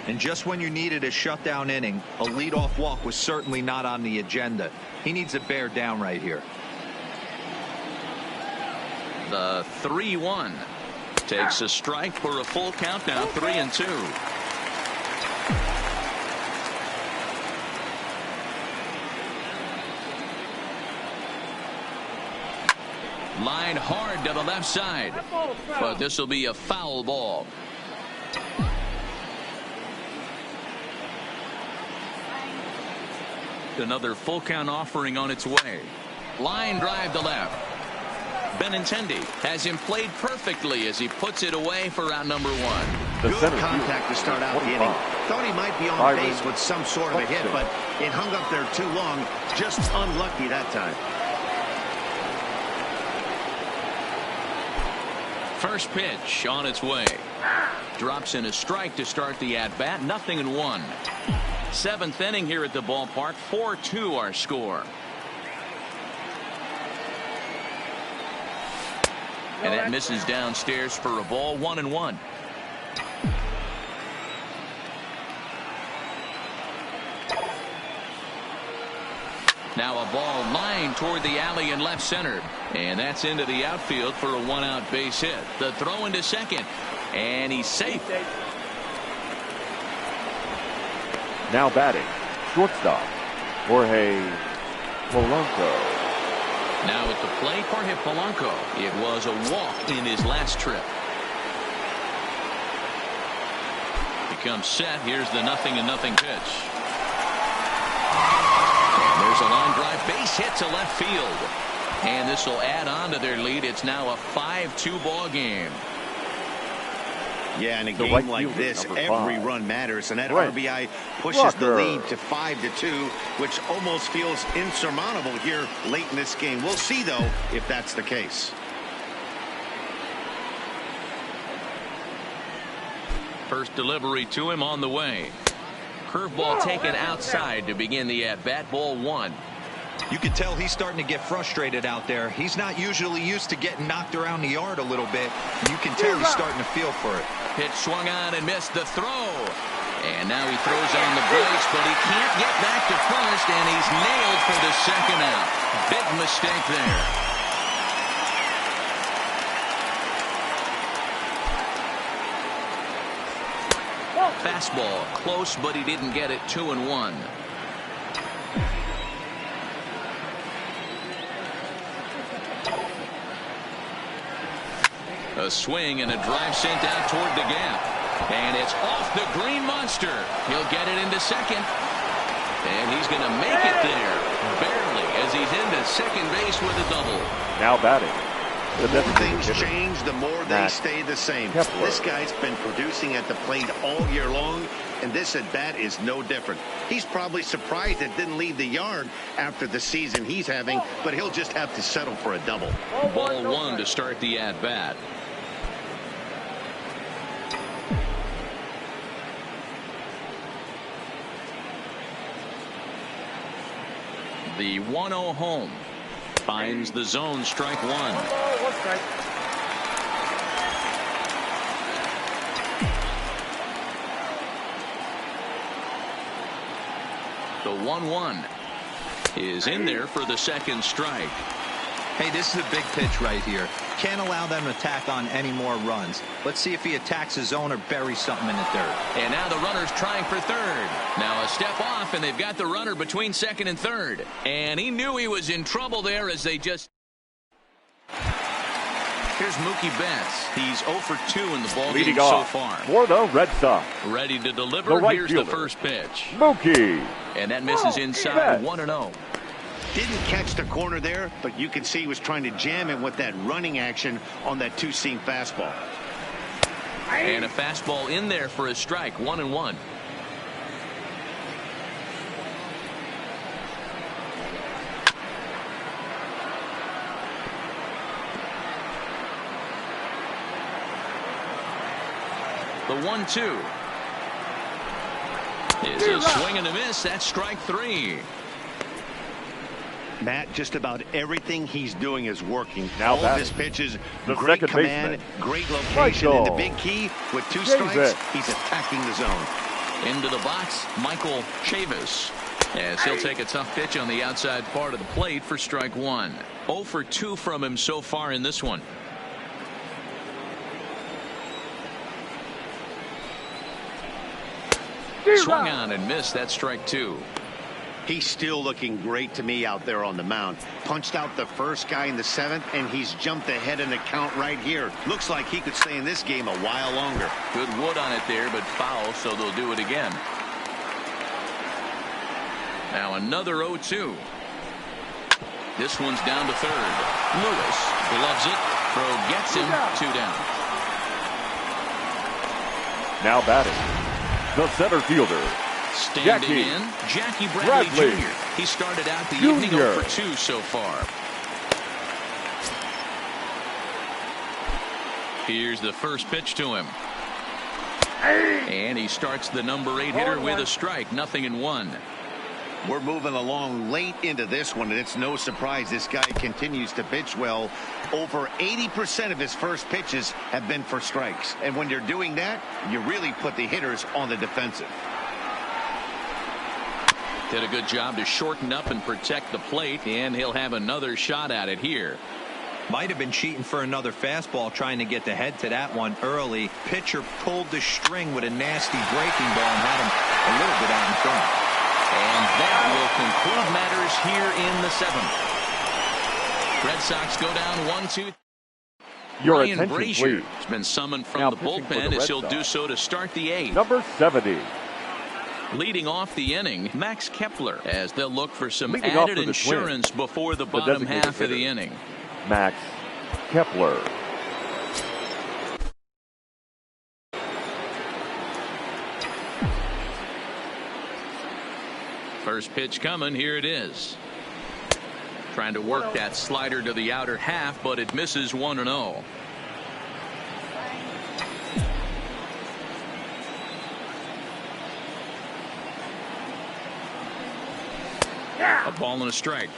And just when you needed a shutdown inning, a leadoff walk was certainly not on the agenda. He needs to bear down right here. The 3-1 takes a strike for a full count, now 3-2. Line hard to the left side, but this will be a foul ball. Another full count offering on its way. Line drive to left. Benintendi has him played perfectly as he puts it away for out number 1. Good contact to start out the inning. Thought he might be on base with some sort of a hit, but it hung up there too long. Just unlucky that time. First pitch on its way. Drops in a strike to start the at-bat. 0-1. 7th inning here at the ballpark. 4-2 our score. And that misses downstairs for a ball. 1-1. Now a ball lined toward the alley in left center. And that's into the outfield for a 1-out base hit. The throw into second. And he's safe. Now batting, shortstop, Jorge Polanco. Now at the plate, Jorge Polanco. It was a walk in his last trip. Becomes set. Here's the 0-0 pitch. And there's a line drive base hit to left field. And this will add on to their lead. It's now a 5-2 ball game. Yeah, in a game like this, every run matters, and that RBI pushes the lead to 5-2, which almost feels insurmountable here late in this game. We'll see, though, if that's the case. First delivery to him on the way. Curveball taken outside to begin the at-bat. Ball 1. You can tell he's starting to get frustrated out there. He's not usually used to getting knocked around the yard a little bit. You can tell he's starting to feel for it. Pitch swung on and missed the throw. And now he throws on the brakes, but he can't get back to first, and he's nailed for the second out. Big mistake there. fastball. Close, but he didn't get it. 2-1. A swing and a drive sent out toward the gap. And it's off the green monster. He'll get it into second. And he's going to make it there. Barely, as he's into second base with a double. Now batting. The more things change, the more they stay the same. This guy's been producing at the plate all year long, and this at-bat is no different. He's probably surprised it didn't leave the yard after the season he's having, but he'll just have to settle for a double. Ball one to start the at-bat. The 1-0 home. Finds the zone, strike one. One strike. The 1-1 is in there for the second strike. Hey, this is a big pitch right here. Can't allow them to tack on any more runs. Let's see if he attacks his zone or buries something in the dirt. And now the runner's trying for third. Now a step off, and they've got the runner between second and third. And he knew he was in trouble there as they just... Here's Mookie Betts. He's 0 for 2 in the ballgame so far. For the Red Sox. Ready to deliver. Here's the first pitch. Mookie. And that misses inside. 1-0. Didn't catch the corner there, but you can see he was trying to jam him with that running action on that two-seam fastball. And a fastball in there for a strike. 1-1. The 1-2 is a swing and a miss. That's strike three. Matt, just about everything he's doing is working. Now all of his pitches, the great second command, baseman. great location, and the big key, with 2 strikes, he's attacking the zone. Into the box, Michael Chavis, as he'll take a tough pitch on the outside part of the plate for strike one. 0 for 2 from him so far in this one. Swung on and missed. That's strike two. He's still looking great to me out there on the mound. Punched out the first guy in the 7th, and he's jumped ahead in the count right here. Looks like he could stay in this game a while longer. Good wood on it there, but foul, so they'll do it again. Now another 0-2. This one's down to third. Lewis gloves it. Throw gets him. 2 down. Now batting. The center fielder. Standing in, Jackie Bradley Jr. He started out the evening 0 for 2 so far. Here's the first pitch to him. And he starts the number 8 hitter with a strike. 0-1. We're moving along late into this one, and it's no surprise this guy continues to pitch well. Over 80% of his first pitches have been for strikes. And when you're doing that, you really put the hitters on the defensive. Did a good job to shorten up and protect the plate, and he'll have another shot at it here. Might have been cheating for another fastball, trying to get the head to that one early. Pitcher pulled the string with a nasty breaking ball and had him a little bit out in front. And that will conclude matters here in the 7th. Red Sox go down 1-2. Your Ryan attention, Brazier please. has been summoned from Now the pitching for bullpen the as Red he'll Sox. do so to start the 8th. Number 70. Leading off the inning, Max Kepler, as they'll look for some Leading off added for the insurance Twins, before the the bottom designated half of the hitter. inning. Max Kepler. First pitch coming. Here it is. Trying to work that slider to the outer half, but it misses 1-0. A ball and a strike.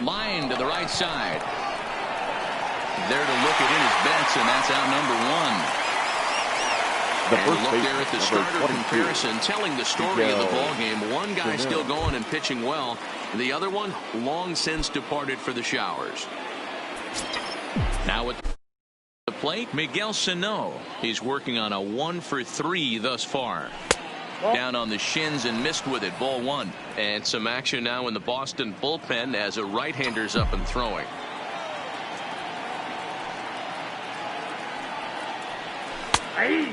Line to the right side. There to look it in his Betts, and that's out number 1. The And first look baseman, there at the number starter 22, comparison, telling the story of the ball game. One guy still going and pitching well. The other one long since departed for the showers. Now at the plate, Miguel Sano. He's working on a 1-for-3 thus far. Down on the shins and missed with it. Ball one. And some action now in the Boston bullpen as a right-hander's up and throwing.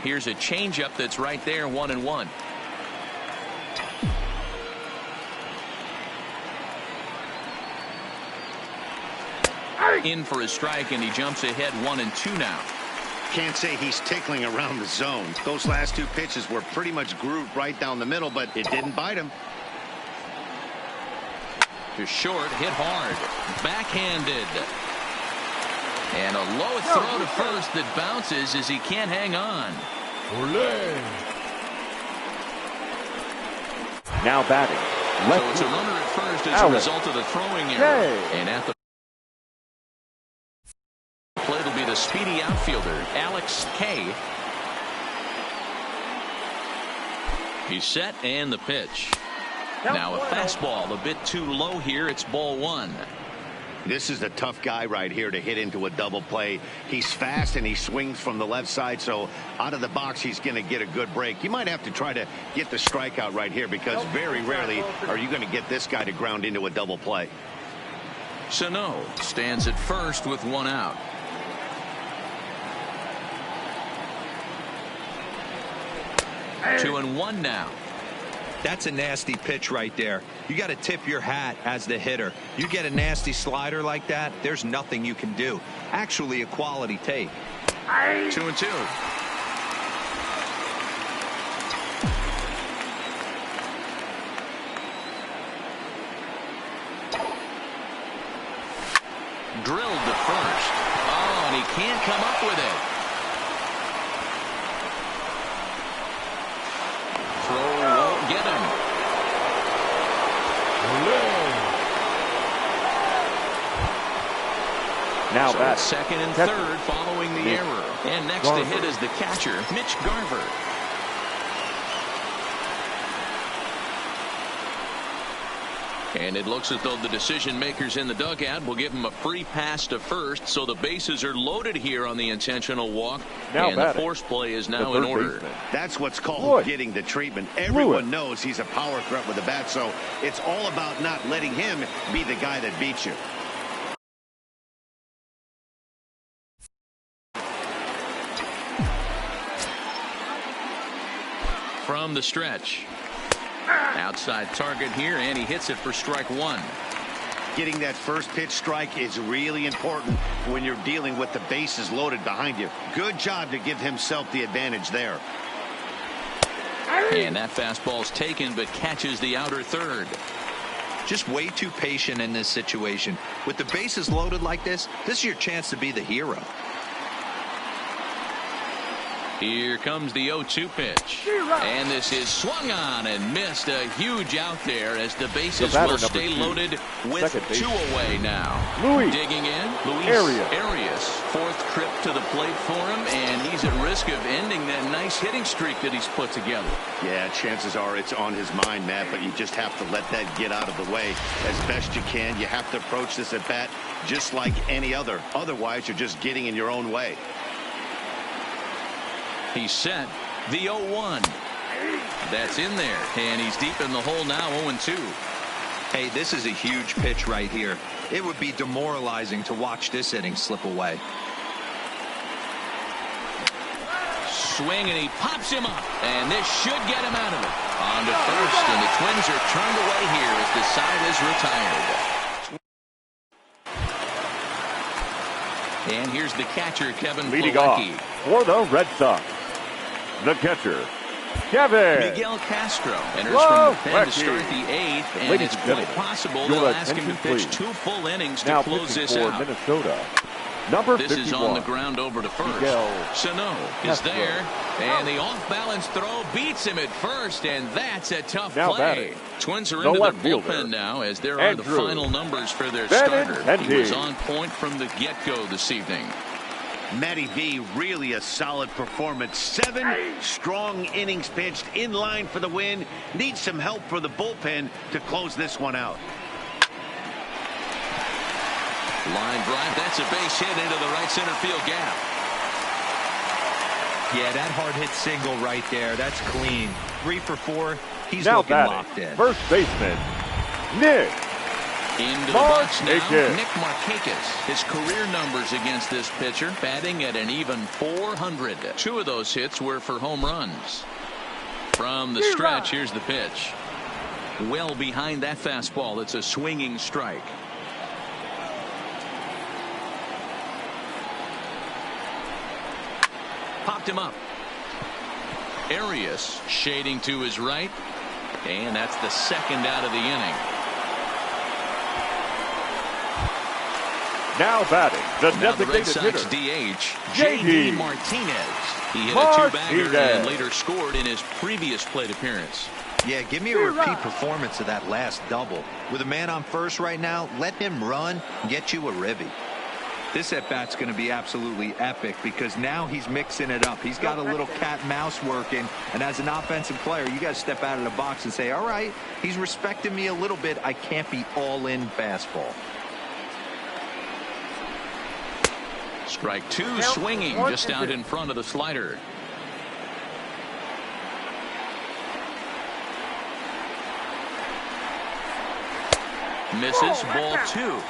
Here's a changeup that's right there, 1-1. In for a strike, and he jumps ahead 1-2 now. Can't say he's tickling around the zone. Those last two pitches were pretty much grooved right down the middle, but it didn't bite him. To short, hit hard, backhanded. And a low throw to first that bounces as he can't hang on. Now batting. So it's a runner at first as a result of the throwing error. And at the plate will be the speedy outfielder, Alex K. He's set and the pitch. Now a fastball a bit too low here. It's ball one. This is a tough guy right here to hit into a double play. He's fast and he swings from the left side, so out of the box he's going to get a good break. You might have to try to get the strikeout right here because very rarely are you going to get this guy to ground into a double play. Sano stands at first with one out. 2-1 now. That's a nasty pitch right there. You got to tip your hat as the hitter. You get a nasty slider like that, there's nothing you can do. Actually a quality take. 2-2. Drilled to first. Oh, and he can't come up with it. Throw won't get him. Now So back. it's second and third following the error. And next to hit is the catcher, Mitch Garver. And it looks as though the decision makers in the dugout will give him a free pass to first, so the bases are loaded here on the intentional walk. Now and the force play is now in order. Baseman. That's what's called getting the treatment. Everyone knows he's a power threat with the bat, so it's all about not letting him be the guy that beats you. From the stretch. Outside target here, and he hits it for strike one. Getting that first pitch strike is really important when you're dealing with the bases loaded behind you. Good job to give himself the advantage there. And that fastball's taken, but catches the outer third. Just way too patient in this situation. With the bases loaded like this is your chance to be the hero. Here comes the 0-2 pitch. And this is swung on and missed. A huge out there as the bases will stay loaded with two away now. Digging in, Luis Arias. Fourth trip to the plate for him, and he's at risk of ending that nice hitting streak that he's put together. Yeah, chances are it's on his mind, Matt, but you just have to let that get out of the way as best you can. You have to approach this at bat just like any other. Otherwise, you're just getting in your own way. He's set. The 0-1. That's in there. And he's deep in the hole now, 0-2. Hey, this is a huge pitch right here. It would be demoralizing to watch this inning slip away. Swing, and he pops him up. And this should get him out of it. On to first, and the Twins are turned away here as the side is retired. And here's the catcher, Kevin Leading off for the Red Sox, the catcher, Kevin Miguel Castro enters from the pen to start the eighth, and it's quite possible they'll ask him to pitch 2 full innings to close this out. Minnesota, number 51. This is on the ground over to first. Sano is there, and the off-balance throw beats him at first, and that's a tough play. Twins are into their bullpen now, as there are the final numbers for their starter. He was on point from the get-go this evening. Matty V, really a solid performance. 7 strong innings pitched, in line for the win. Needs some help for the bullpen to close this one out. Line drive. That's a base hit into the right center field gap. Yeah, that hard hit single right there. That's clean. 3 for 4. He's now looking batting, locked in. first baseman, Nick. Into the box now, Nick Markakis. His career numbers against this pitcher, batting at an even 400. 2 of those hits were for home runs. From the stretch, here's the pitch. Well behind that fastball. It's a swinging strike. Popped him up. Arias shading to his right. And that's the second out of the inning. Now batting, the Now the Red designated Sox hitter, DH, J.D. Martinez. He hit a 2-bagger and later scored in his previous plate appearance. Yeah, give me a repeat performance of that last double. With a man on first right now, let him run and get you a ribby. This at-bat's going to be absolutely epic because now he's mixing it up. He's got a little cat-mouse working, and as an offensive player, you got to step out of the box and say, all right, he's respecting me a little bit. I can't be all-in fastball. Strike 2 swinging just out in front of the slider. Misses, ball 2.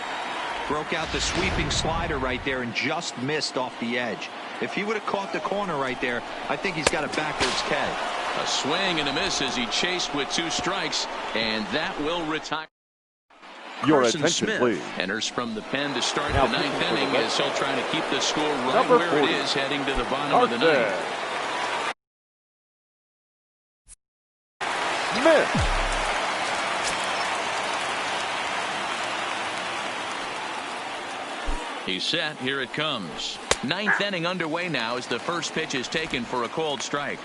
Broke out the sweeping slider right there and just missed off the edge. If he would have caught the corner right there, I think he's got a backwards K. A swing and a miss as he chased with 2 strikes, and that will retire. Your Carson attention, Smith please. enters from the pen to start Now the 9th inning as he'll try to keep the score right Number where 40, it is heading to the bottom of the Carson 9th. Smith. He's set. Here it comes. 9th inning underway now as the first pitch is taken for a called strike.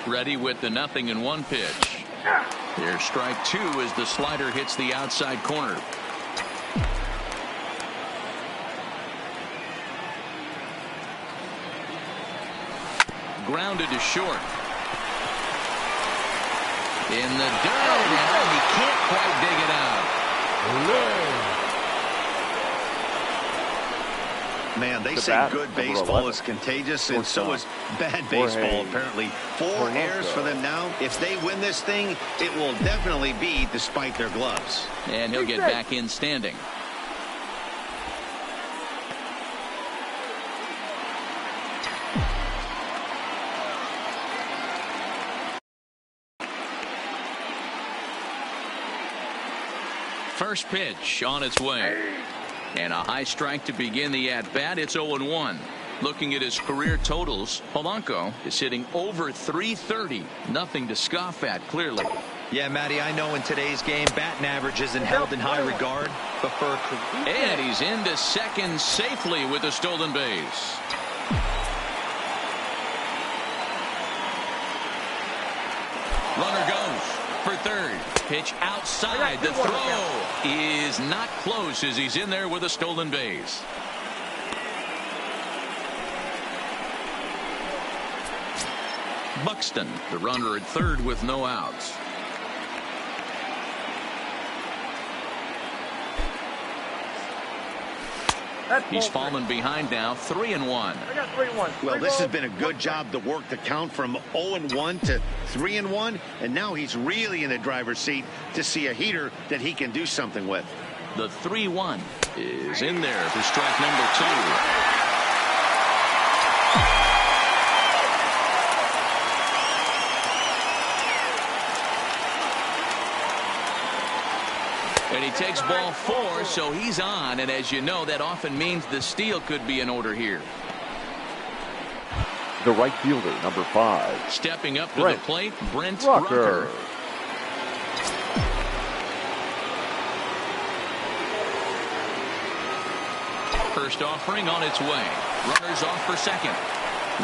Ready with the 0-1 pitch. Here's strike 2 as the slider hits the outside corner. Grounded to short. In the dirt, and he can't quite dig it out. Man, they say good baseball is contagious, and so is bad baseball, apparently. 4 errors for them now. If they win this thing, it will definitely be despite their gloves. And he'll get back in standing. First pitch on its way. And a high strike to begin the at-bat. It's 0-1. Looking at his career totals, Polanco is hitting over .330. Nothing to scoff at, clearly. Yeah, Matty, I know in today's game, batting average isn't held in high regard, but for and he's into second safely with a stolen base. Runner goes for third. Pitch outside. The throw is not close as he's in there with a stolen base. Buxton, the runner at third with no outs. He's fallen behind now, 3-1. I got 3-1. Well, this has been a good job to work the count from 0-1 to 3-1, and now he's really in the driver's seat to see a heater that he can do something with. The 3-1 is in there for strike number 2. And he takes ball 4, so he's on. And as you know, that often means the steal could be in order here. The right fielder, number 5. Stepping up to the plate, Brent Rucker. Rucker. First offering on its way. Runners off for second.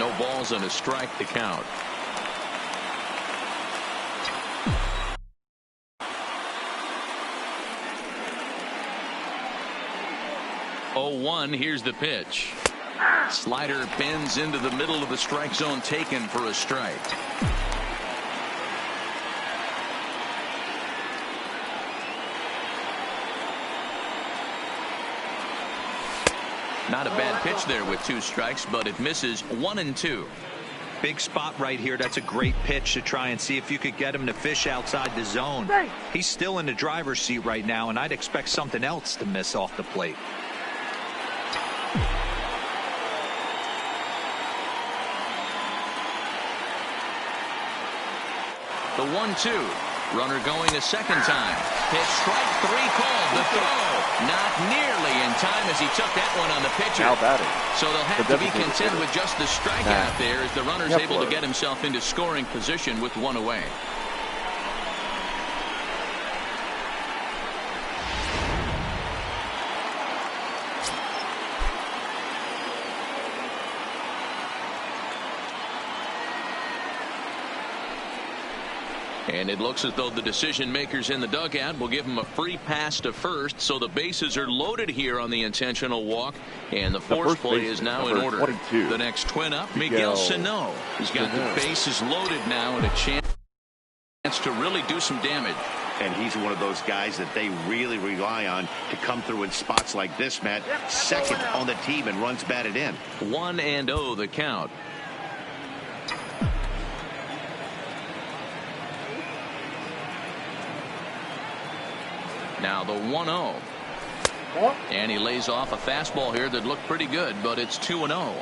No balls and a strike to count. 0-1. Here's the pitch. Slider bends into the middle of the strike zone, taken for a strike. Not a bad pitch there with 2 strikes, but it misses. 1-2. Big spot right here. That's a great pitch to try and see if you could get him to fish outside the zone. He's still in the driver's seat right now, and I'd expect something else to miss off the plate. The 1-2. Runner going a second time. Pitch, strike 3 called. The throw not nearly in time as he took that one on the pitcher. Now batting. So they'll have to be content with just the strikeout there as the runner's able to get himself into scoring position with 1 away. And it looks as though the decision makers in the dugout will give him a free pass to first, so the bases are loaded here on the intentional walk, and the force play is now in order. 22. The next twin up, Miguel Sano. He's got the bases loaded now and a chance to really do some damage. And he's one of those guys that they really rely on to come through in spots like this, Matt. Second on the team and runs batted in. 1-0 the count. Now the 1-0. And he lays off a fastball here that looked pretty good, but it's 2-0.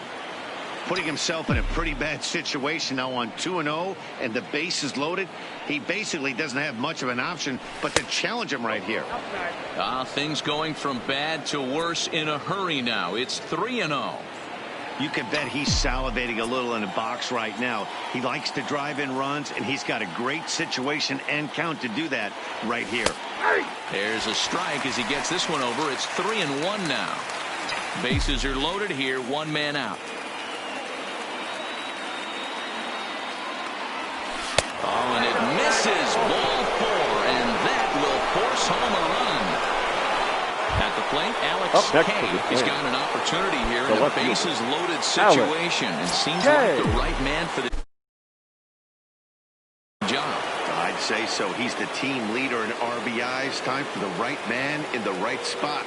Putting himself in a pretty bad situation now on 2-0 and the base is loaded. He basically doesn't have much of an option but to challenge him right here. Things going from bad to worse in a hurry now. It's 3-0. You can bet he's salivating a little in the box right now. He likes to drive in runs, and he's got a great situation and count to do that right here. There's a strike as he gets this one over. It's 3-1 now. Bases are loaded here. 1 man out. Oh, and it misses. Ball 4, and that will force home a run. At the plate, Alex Kay. He's got an opportunity here in a bases loaded situation and seems like the right man for the job. I'd say so. He's the team leader in RBIs. Time for the right man in the right spot.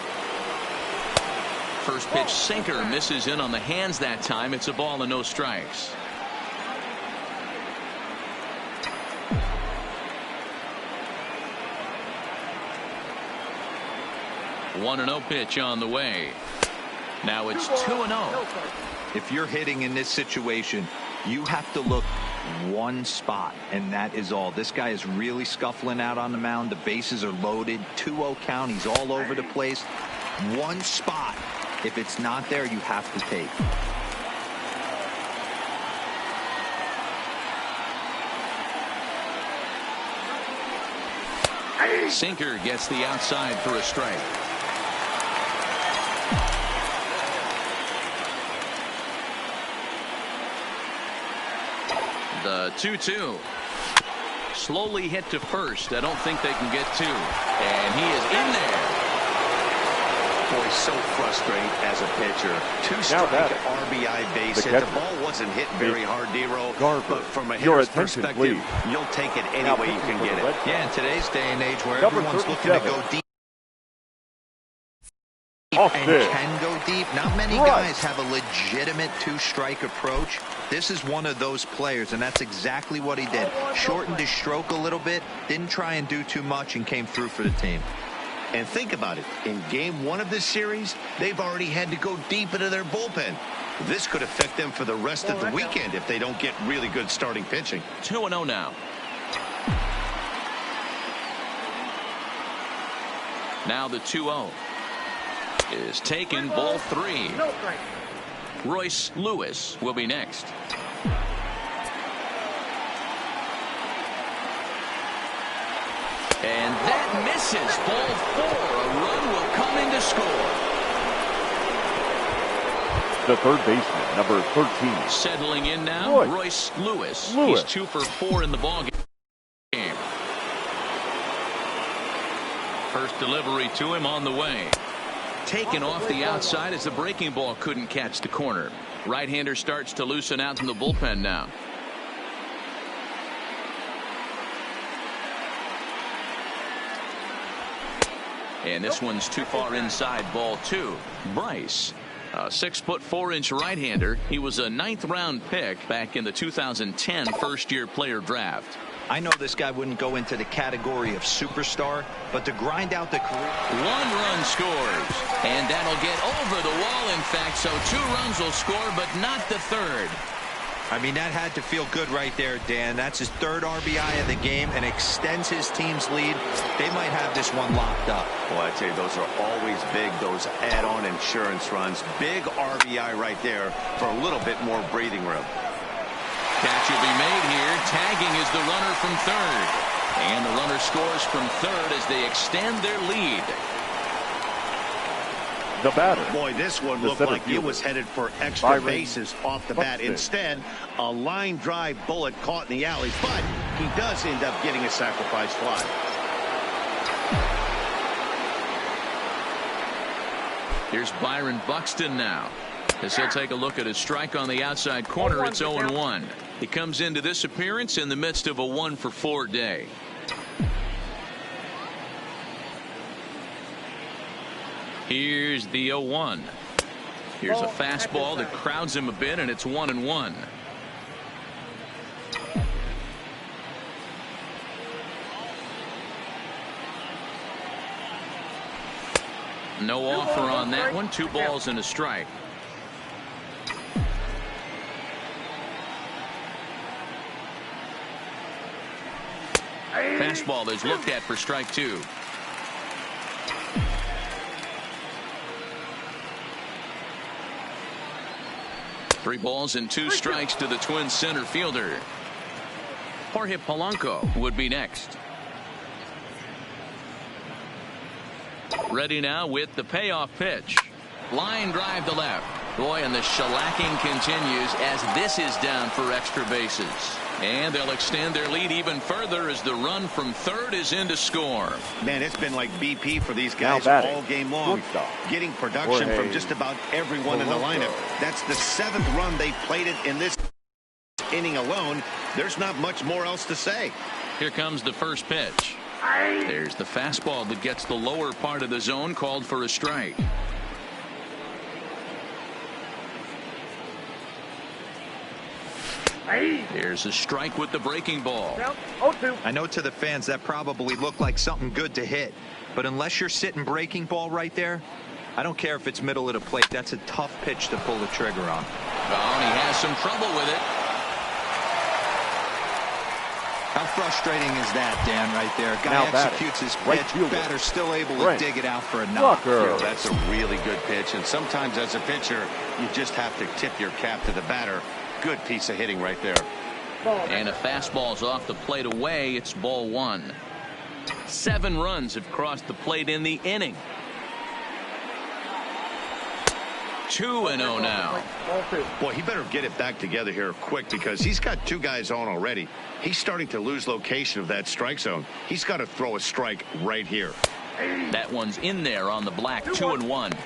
First pitch sinker misses in on the hands that time. It's a ball and no strikes. A 1-0 pitch on the way. Now it's 2-0. If you're hitting in this situation, you have to look one spot, and that is all. This guy is really scuffling out on the mound. The bases are loaded. 2-0 count. He's all over the place. One spot. If it's not there, you have to take. Sinker gets the outside for a strike. The 2-2. Slowly hit to first. I don't think they can get 2. And he is in there. Boy, so frustrating as a pitcher. 2-strike RBI base hit. The ball wasn't hit very hard, D-Roll. But from a hitter's perspective, you'll take it any way you can get it. Yeah, in today's day and age where everyone's looking to go deep and can go deep, not many guys have a legitimate 2-strike approach. This is one of those players, and that's exactly what he did. Shortened his stroke a little bit, didn't try and do too much, and came through for the team. And think about it. In game 1 of this series, they've already had to go deep into their bullpen. This could affect them for the rest of the weekend if they don't get really good starting pitching. 2-0 now. Now the 2-0 is taken. Ball 3. Royce Lewis will be next. And that misses. Ball 4. A run will come in to score. The third baseman, number 13. Settling in now, Royce Lewis. He's 2 for 4 in the ballgame. First delivery to him on the way. Taken off the outside as the breaking ball couldn't catch the corner. Right-hander starts to loosen out from the bullpen now. And this one's too far inside, ball 2. Bryce, a 6'4" right-hander. He was a 9th round pick back in the 2010 first-year player draft. I know this guy wouldn't go into the category of superstar, but to grind out the career. 1 run scores, and that'll get over the wall, in fact, so 2 runs will score, but not the 3rd. I mean, that had to feel good right there, Dan. That's his 3rd RBI of the game and extends his team's lead. They might have this one locked up. Well, I tell you, those are always big, those add-on insurance runs. Big RBI right there for a little bit more breathing room. Catch will be made here. Tagging is the runner from 3rd. And the runner scores from 3rd as they extend their lead. The batter. Boy, this one looked like it was headed for extra bases off the bat. Instead, a line drive bullet caught in the alley, but he does end up getting a sacrifice fly. Here's Byron Buxton now, as he'll take a look at his strike on the outside corner. It's 0-1. He comes into this appearance in the midst of a 1-for-4 day. Here's the 0-1. Here's a fastball that crowds him a bit, and it's 1-1. No offer on that one. 2 balls and a strike. Fastball is looked at for strike 2. Three balls and 2 strikes to the Twins center fielder. Jorge Polanco would be next. Ready now with the payoff pitch. Line drive to left. Boy, and the shellacking continues as this is down for extra bases. And they'll extend their lead even further as the run from 3rd is in to score. Man, it's been like BP for these guys all game long. Getting production from just about everyone in the lineup. That's the 7th run they've played it in this inning alone. There's not much more else to say. Here comes the first pitch. There's the fastball that gets the lower part of the zone, called for a strike. Here's a strike with the breaking ball. I know to the fans that probably looked like something good to hit, but unless you're sitting breaking ball right there, I don't care if it's middle of the plate. That's a tough pitch to pull the trigger on. Oh, and he has some trouble with it. How frustrating is that, Dan, right there? Guy executes his pitch, batter still able to dig it out for a knock. That's a really good pitch, and sometimes as a pitcher, you just have to tip your cap to the batter. Good piece of hitting right there. And a fastball's off the plate away. It's ball 1. 7 runs have crossed the plate in the inning. 2-0 now. Boy, he better get it back together here quick because he's got 2 guys on already. He's starting to lose location of that strike zone. He's got to throw a strike right here. That one's in there on the black. 2-1.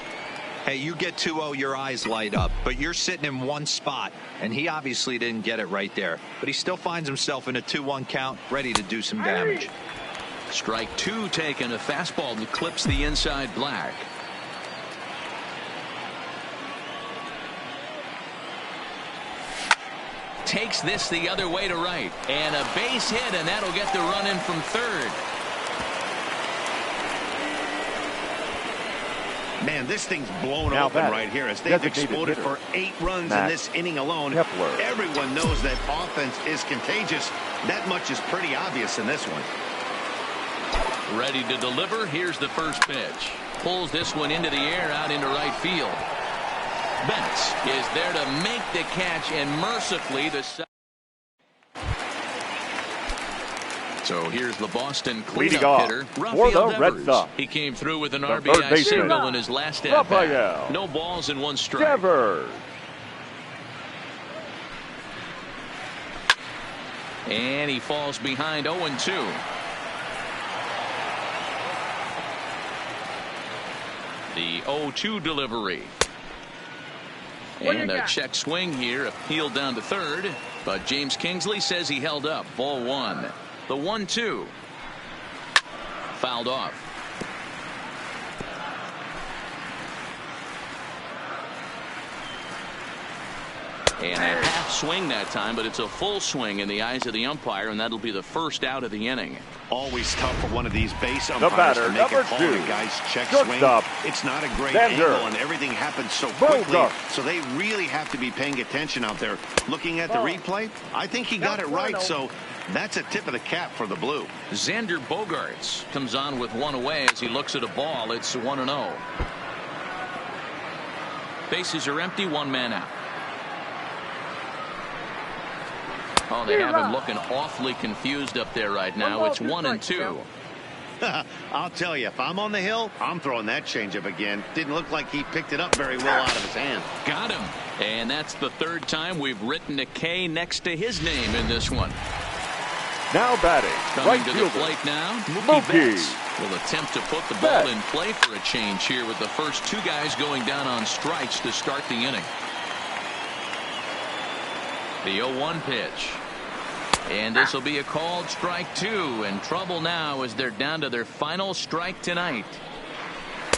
Hey, you get 2-0, your eyes light up, but you're sitting in one spot, and he obviously didn't get it right there. But he still finds himself in a 2-1 count, ready to do some damage. Strike 2 taken, a fastball that clips the inside black. Takes this the other way to right, and a base hit, and that'll get the run in from 3rd. Man, this thing's blown open right here as they've exploded for 8 runs in this inning alone. Everyone knows that offense is contagious. That much is pretty obvious in this one. Ready to deliver. Here's the first pitch. Pulls this one into the air out into right field. Betts is there to make the catch, and mercifully the... So here's the Boston cleanup hitter, Rafael Devers. He came through with an RBI single in his last at-bat. No balls and 1 strike. Devers. And he falls behind 0-2. The 0-2 delivery. What you And a got? check swing here, appealed down to third, but James Kingsley says he held up. Ball one. The 1-2. Fouled off. And a half swing that time, but it's a full swing in the eyes of the umpire, and that'll be the first out of the inning. Always tough for one of these base The umpires batter, to make a number call on 2. a guy's check Shortstop. swing. It's not a great Xander. angle, and everything happens so quickly, Bogarts. so they really have to be paying attention out there. Looking at the replay, I think he got it right, so that's a tip of the cap for the Blue. Xander Bogarts comes on with one away as he looks at a ball. It's 1-0. Bases are empty, one man out. Oh, they have him looking awfully confused up there right now. It's 1-2. I'll tell you, if I'm on the hill, I'm throwing that changeup again. Didn't look like he picked it up very well out of his hand. Got him. And that's the third time we've written a K next to his name in this one. Now batting, Coming right to the fielder, plate now, Mookie Betts will attempt to put the ball in play for a change here with the first two guys going down on strikes to start the inning. The 0-1 pitch. And this will be a called strike two, and trouble now as they're down to their final strike tonight.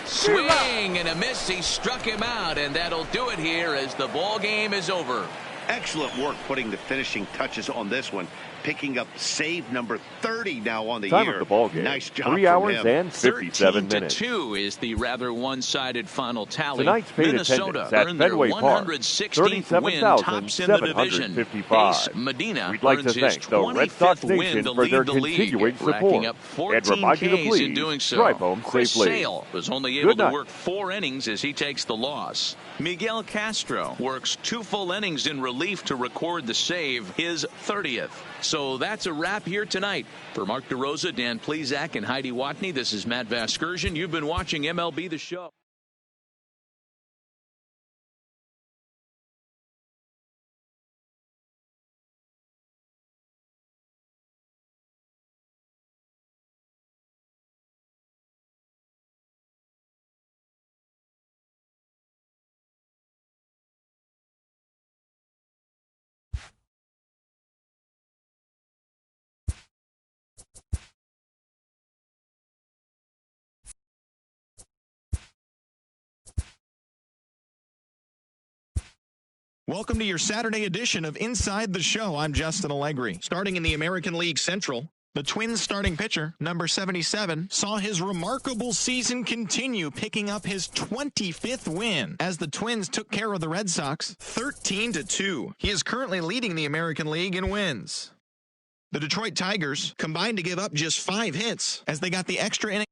Swing and a miss. He struck him out, and that'll do it here as the ball game is over. Excellent work putting the finishing touches on this one. Picking up save number 30 now on the time year. of the ball game. Nice job 3 from hours him. and 57 minutes. 13-2 is the rather one-sided final tally. Tonight's paid Minnesota attendance at earned their Fenway Park, 116th win, tops in the division. 37,755. Ace Medina We'd like earns to his thank the Red 25th Sox win Nation to for their lead the league, continuing racking support. up And 14 remind you to Ks in please doing so. drive home Chris safely. Sale was only Good able to night. work 4 innings as he takes the loss. Miguel Castro works 2 full innings in relief to record the save, his 30th. So that's a wrap here tonight. For Mark DeRosa, Dan Plesac, and Heidi Watney, this is Matt Vasgersian. You've been watching MLB The Show. Welcome to your Saturday edition of Inside the Show. I'm Justin Allegri. Starting in the American League Central, the Twins starting pitcher, number 77, saw his remarkable season continue, picking up his 25th win as the Twins took care of the Red Sox 13-2. He is currently leading the American League in wins. The Detroit Tigers combined to give up just 5 hits as they got the extra inning.